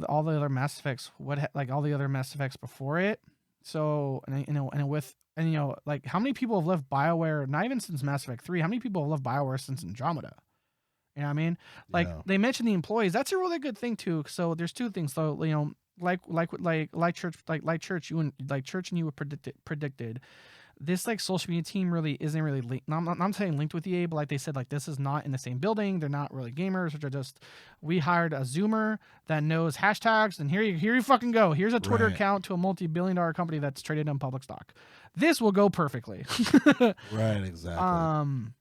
all the other Mass Effects. Like all the other Mass Effects before it. So like how many people have left BioWare? Not even since Mass Effect 3. How many people have left BioWare since Andromeda? You know what I mean? Like they mentioned the employees. That's a really good thing too. So there's two things though. Like Church and you predicted. This like social media team really isn't really linked. I'm saying linked with EA, but like they said, like this is not in the same building. They're not really gamers, which are just, we hired a Zoomer that knows hashtags, and here you fucking go. Here's a Twitter account to a multi-billion-dollar company that's traded on public stock. This will go perfectly. Right, exactly.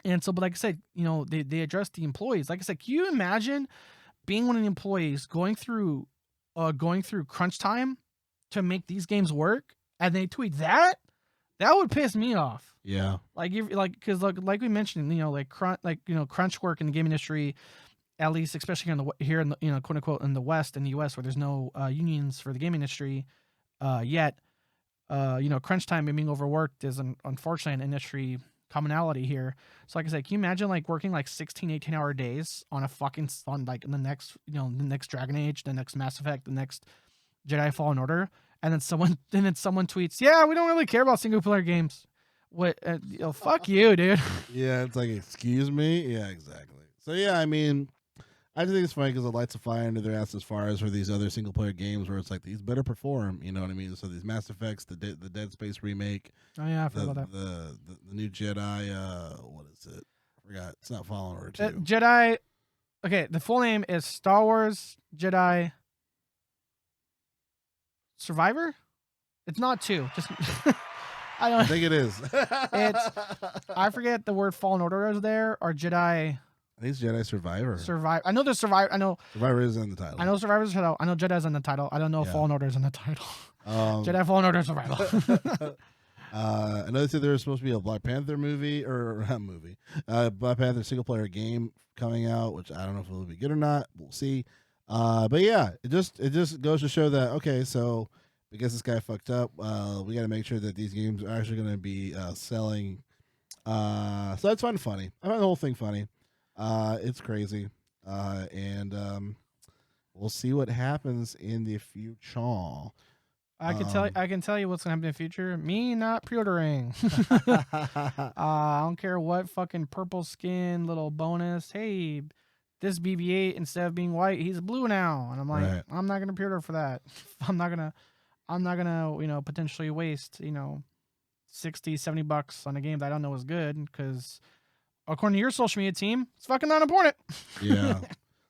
And so, but like I said, they addressed the employees. Like I said, can you imagine being one of the employees going through crunch time to make these games work, and they tweet that? That would piss me off. Yeah. Because like we mentioned, crunch work in the game industry, at least especially here in the quote unquote in the West, in the US, where there's no unions for the game industry yet. Crunch time and being overworked is unfortunately an industry commonality here. So like I said, can you imagine like working like 16, 18-hour days on like in the next Dragon Age, the next Mass Effect, the next Jedi Fallen Order? And then someone tweets, "Yeah, we don't really care about single player games." What? Fuck you, dude. Yeah, it's like, excuse me. Yeah, exactly. So yeah, I mean, I just think it's funny because it lights a fire under their ass as far as for these other single player games where it's like these better perform. You know what I mean? So these Mass Effects, the Dead Space remake. Oh yeah, I forgot about that. The new Jedi. What is it? I forgot. It's not Fallen Order 2. Jedi. Okay, the full name is Star Wars Jedi Survivor. It's not 2. Just I think it is. I forget the word Fallen Order is there, or Jedi. I think it's Jedi Survivor. I know there's Survivor. I know Survivor is in the title. I know Survivor's in the title. I know Jedi's in the title. I don't know if Fallen Order is in the title. Jedi Fallen Order Survival. I know they said there was supposed to be a Black Panther movie Black Panther single player game coming out, which I don't know if it'll be good or not. We'll see. But yeah, it just goes to show that, okay, so because this guy fucked up, we got to make sure that these games are actually going to be selling. So that's fun, funny. I find the whole thing funny. It's crazy, and we'll see what happens in the future. I can tell you what's gonna happen in the future. Me not pre-ordering. I don't care what fucking purple skin little bonus. Hey, this BB-8 instead of being white, he's blue now, and I'm like, right. I'm not gonna pre-order for that. I'm not gonna potentially waste $60, $70 on a game that I don't know is good, because according to your social media team, it's fucking not important. Yeah.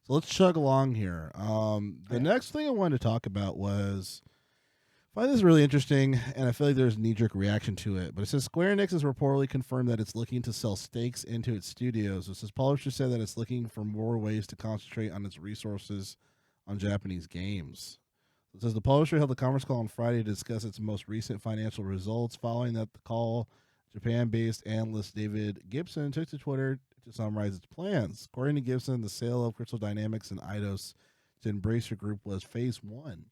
So let's chug along here. The Okay. next thing I wanted to talk about was I find this really interesting, and I feel like there's a knee-jerk reaction to it. But it says Square Enix has reportedly confirmed that it's looking to sell stakes into its studios. It says publisher said that it's looking for more ways to concentrate on its resources on Japanese games. It says the publisher held a conference call on Friday to discuss its most recent financial results. Following that the call, Japan-based analyst David Gibson took to Twitter to summarize its plans. According to Gibson, the sale of Crystal Dynamics and Eidos to Embracer Group was phase one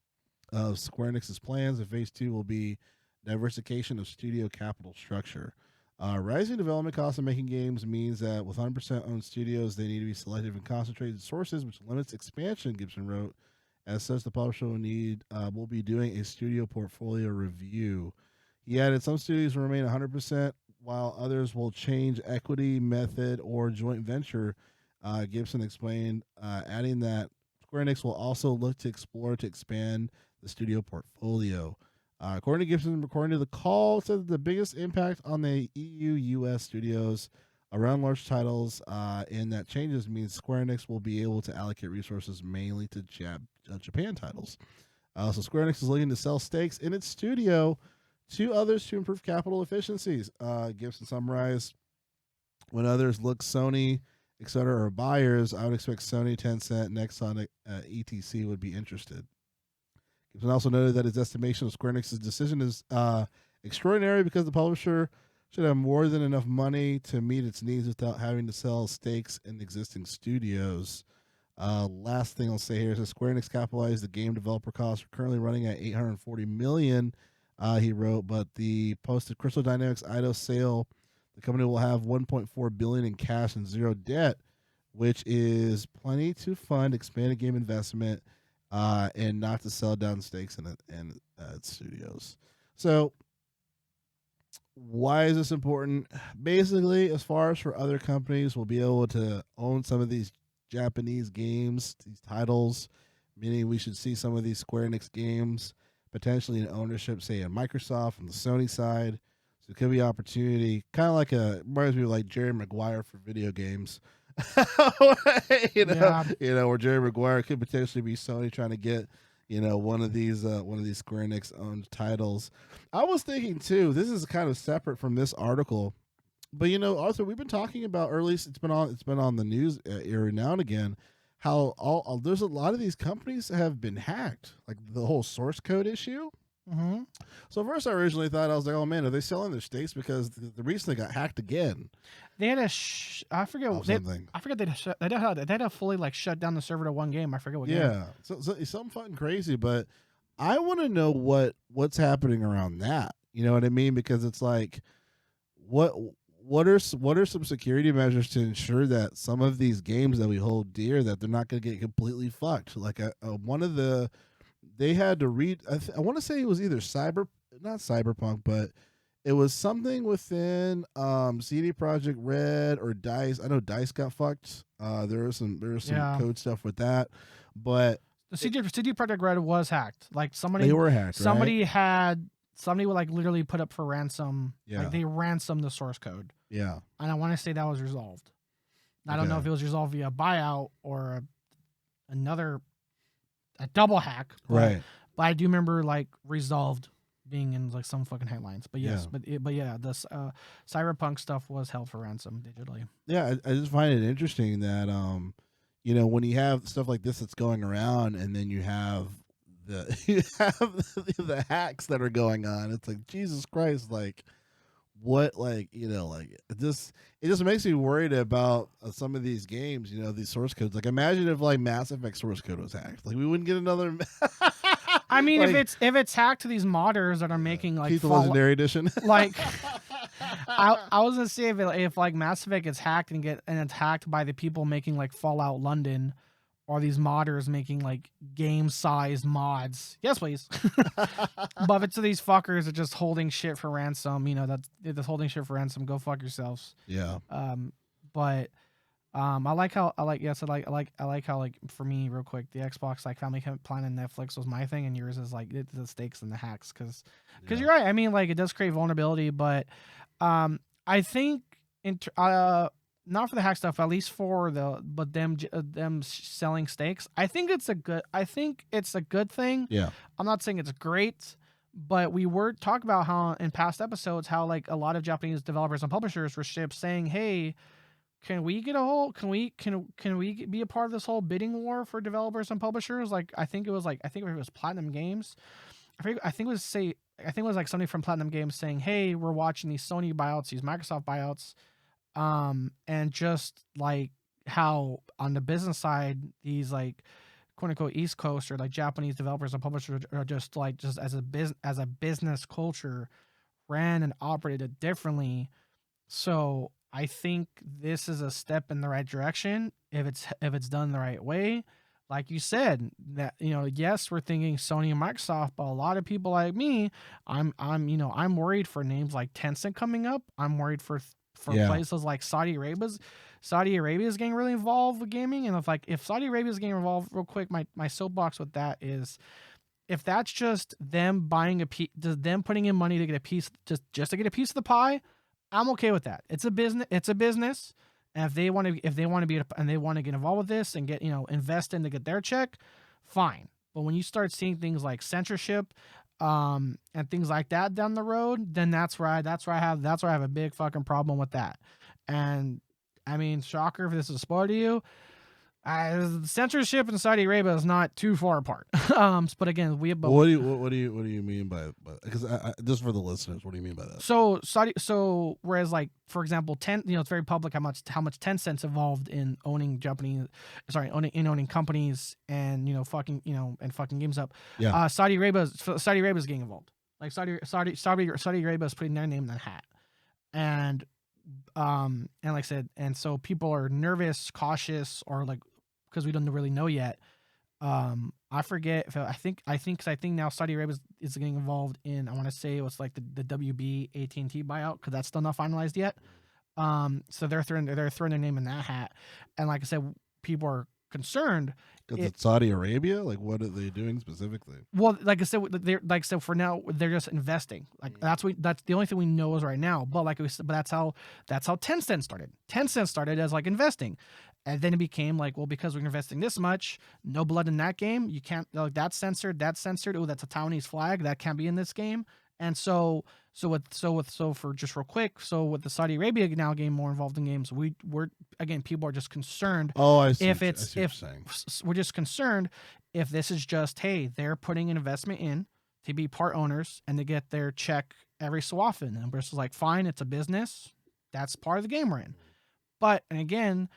of Square Enix's plans, and phase two will be diversification of studio capital structure. Rising development costs of making games means that with 100% owned studios, they need to be selective and concentrated sources, which limits expansion, Gibson wrote. As such, the publisher will be doing a studio portfolio review. He added some studios will remain 100%, while others will change equity method or joint venture. Gibson explained, adding that Square Enix will also look to explore to expand the studio portfolio. According to Gibson, according to the call, it said that the biggest impact on the EU-US studios around large titles in that changes means Square Enix will be able to allocate resources mainly to Japan titles. So Square Enix is looking to sell stakes in its studio to others to improve capital efficiencies. Gibson summarized, when others look Sony, etc., are buyers, I would expect Sony, Tencent, Nexon, etc. would be interested. Gibson also noted that his estimation of Square Enix's decision is extraordinary because the publisher should have more than enough money to meet its needs without having to sell stakes in existing studios. Last thing I'll say here is that Square Enix capitalized the game developer costs are currently running at $840 million. He wrote, but the posted Crystal Dynamics Eidos sale, the company will have $1.4 billion in cash and zero debt, which is plenty to fund expanded game investment and not to sell down stakes in its studios. So, why is this important? Basically, as far as for other companies, we'll be able to own some of these Japanese games, these titles, meaning we should see some of these Square Enix games potentially in ownership, say, in Microsoft and the Sony side. So it could be opportunity, kind of like reminds me of like Jerry Maguire for video games. Yeah. Where Jerry Maguire could potentially be Sony trying to get, one of these Square Enix owned titles. I was thinking too, this is kind of separate from this article, but Arthur, we've been talking about, or at least it's been on the news every now and again, how all there's a lot of these companies have been hacked, like the whole source code issue. Mm-hmm. So first, I originally thought, I was like, "Oh man, are they selling their stakes?" Because the recently got hacked again. They had I forget something. I forget they had to fully like shut down the server to one game. I forget what game. Yeah, so it's something fucking crazy, but I want to know what's happening around that. You know what I mean? Because it's like, what are some security measures to ensure that some of these games that we hold dear, that they're not going to get completely fucked? Like one of the, they had to read. I want to say it was either not Cyberpunk, but it was something within CD Projekt Red or Dice. I know Dice got fucked. There was some code stuff with that, but the CD Projekt Red was hacked. Like somebody, they were hacked. Somebody would like literally put up for ransom. Yeah. Like they ransomed the source code. Yeah. And I want to say that was resolved. I don't know if it was resolved via buyout or a double hack. Right. But I do remember like resolved being in like some fucking headlines. But yes, but yeah, this Cyberpunk stuff was held for ransom digitally. Yeah, I just find it interesting that when you have stuff like this that's going around, and then you have the hacks that are going on, it's like, Jesus Christ, like what, like it just makes me worried about some of these games, these source codes. Like imagine if like Mass Effect source code was hacked, like we wouldn't get another. I mean, like, if it's hacked to these modders that are making like the Legendary Edition, like I was gonna say if like Mass Effect gets hacked and it's hacked by the people making like Fallout London, or these modders making like game size mods, yes please. But if it's these fuckers that just holding shit for ransom, that's holding shit for ransom, go fuck yourselves. Yeah. But I like how like for me real quick, the Xbox like Family Plan and Netflix was my thing, and yours is like the stakes and the hacks, because you're right. I mean, like it does create vulnerability, but I think not for the hack stuff, at least for them selling steaks. I think it's a good thing. Yeah. I'm not saying it's great, but we were talking about how in past episodes how like a lot of Japanese developers and publishers were saying, "Hey, can we get a whole can we be a part of this whole bidding war for developers and publishers?" Like I think it was Platinum Games. I think it was like somebody from Platinum Games saying, "Hey, we're watching these Sony buyouts, these Microsoft buyouts, and just like how on the business side, these like quote unquote East Coast or like Japanese developers and publishers are just as a business culture ran and operated differently." So I think this is a step in the right direction if it's done the right way. Like you said, that yes, we're thinking Sony and Microsoft, but a lot of people like me, I'm worried for names like Tencent coming up. I'm worried for places like Saudi Arabia is getting really involved with gaming, and if Saudi Arabia is getting involved, real quick, my soapbox with that is if that's just them buying them putting in money to get a piece, just to get a piece of the pie, I'm okay with that. It's a business. And if they want to get involved with this and get, invest in to get their check, fine. But when you start seeing things like censorship, and things like that down the road, then that's where I have a big fucking problem with that. And I mean, shocker if this is a spoiler to you, censorship in Saudi Arabia is not too far apart. But again, what do you mean by because just for the listeners, what do you mean by that? So whereas like for example, it's very public how much Tencent's involved in owning owning companies and fucking games up. Yeah. Saudi Arabia's getting involved. Like Saudi Arabia is putting their name in the hat, and like I said, and so people are nervous, cautious, or like because we don't really know yet. I forget if I think now Saudi Arabia is getting involved in. I want to say it was like the WB AT&T buyout because that's still not finalized yet. So they're throwing their name in that hat, and like I said, people are concerned. Because it's Saudi Arabia, like what are they doing specifically? Well, like I said, for now they're just investing. Like that's the only thing we know is right now. But that's how Tencent started. Tencent started as like investing, and then it became like, well, because we're investing this much, no blood in that game. You can't like that's censored. Oh, that's a Taiwanese flag that can't be in this game. And so for just real quick, so with the Saudi Arabia now getting more involved in games, we're again people are just concerned. Oh, I see. We're just concerned if this is just hey they're putting an investment in to be part owners and to get their check every so often, and we're just like fine, it's a business, that's part of the game we're in. But and again,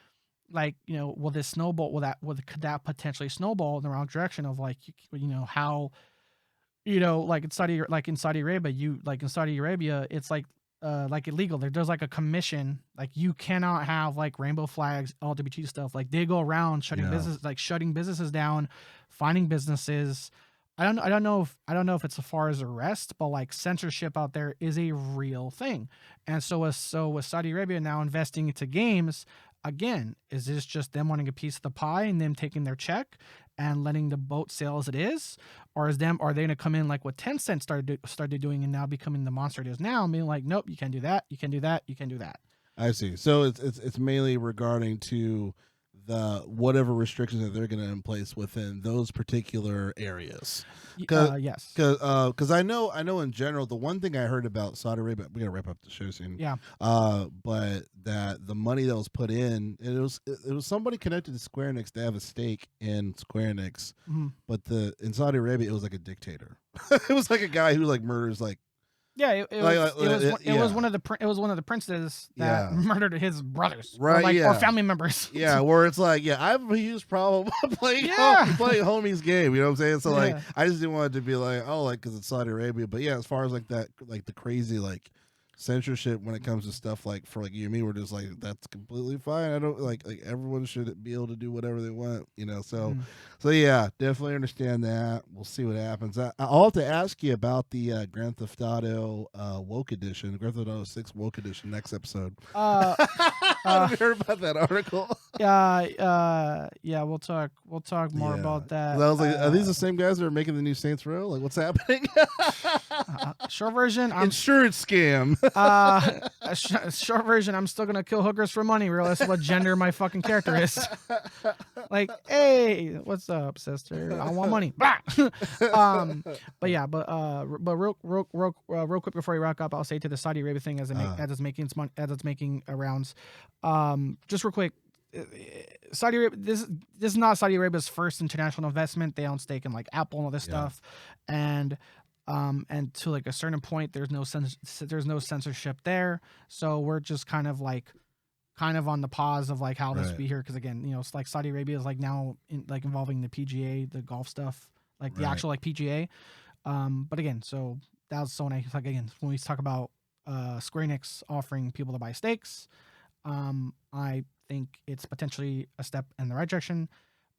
like will this snowball? Could that potentially snowball in the wrong direction of like how. Like in Saudi Arabia, it's like illegal. There's like a commission. Like you cannot have like rainbow flags, LGBT stuff. Like they go around shutting businesses down, finding businesses. I don't know if it's as far as arrest, but like censorship out there is a real thing. And so with Saudi Arabia now investing into games, again, is this just them wanting a piece of the pie and them taking their check and letting the boat sail as it is, or are they going to come in like what Tencent started doing and now becoming the monster it is now, being like, nope, you can't do that, you can do that, you can do that. I see. So it's mainly regarding to the whatever restrictions that they're going to in place within those particular areas. Yes. Because I know in general, the one thing I heard about Saudi Arabia, we got to wrap up the show soon. Yeah. But that the money that was put in, it was somebody connected to Square Enix to have a stake in Square Enix. Mm-hmm. But in Saudi Arabia, it was like a dictator. It was like a guy who like murders like. Yeah, it was one of the princes that murdered his brothers, right? Or family members. Yeah, where it's like, I have a huge problem playing homie's game. You know what I'm saying? So like, I just didn't want it to be like, oh, like because it's Saudi Arabia. But yeah, as far as like that, like the crazy like censorship when it comes to stuff like for like you and me, we're just like that's completely fine. I don't like everyone should be able to do whatever they want. So yeah, definitely understand that. We'll see what happens. I'll have to ask you about the Grand Theft Auto Woke Edition, Grand Theft Auto 6 Woke Edition next episode. I haven't heard about that article. Yeah, we'll talk more about that. 'Cause I was like, are these the same guys that are making the new Saints Row? Like, what's happening? Short version, Insurance scam. Short version, I'm still gonna kill hookers for money, regardless of what gender my fucking character is. Like, hey, what's up, sister? I want money. But real quick before we wrap up, I'll say to the Saudi Arabia thing as it's making rounds. Just real quick, Saudi Arabia. This is not Saudi Arabia's first international investment. They own stake in like Apple and all this stuff, and to like a certain point, there's no censorship there. So we're just kind of on the pause of like how this will be here, because again, it's like Saudi Arabia is like now involving the PGA, the golf stuff, like the actual like PGA. But again, so that was so nice. Like again, when we talk about Square Enix offering people to buy stakes, I think it's potentially a step in the right direction.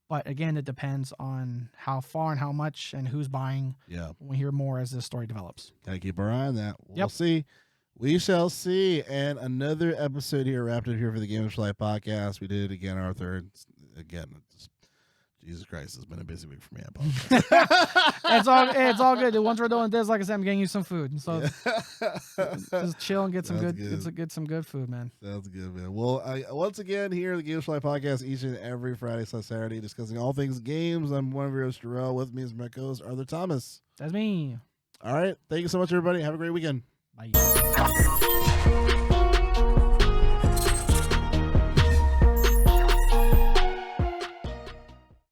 But again, it depends on how far and how much and who's buying. Yeah. We'll hear more as this story develops. Gotta keep our eye on that. We'll see. We shall see. And another episode here wrapped up here for the Gamers for Life podcast. We did it again, Arthur. Again, Jesus Christ, it's been a busy week for me. I apologize. It's all good. Once we're doing this, like I said, I'm getting you some food. So just chill and get some good food, man. Sounds good, man. Well, once again, here at the Games for Life podcast, each and every Friday/Saturday, discussing all things games. I'm one of your hosts, Terrell. With me is my co-host, Arthur Thomas. That's me. All right. Thank you so much, everybody. Have a great weekend. Bye.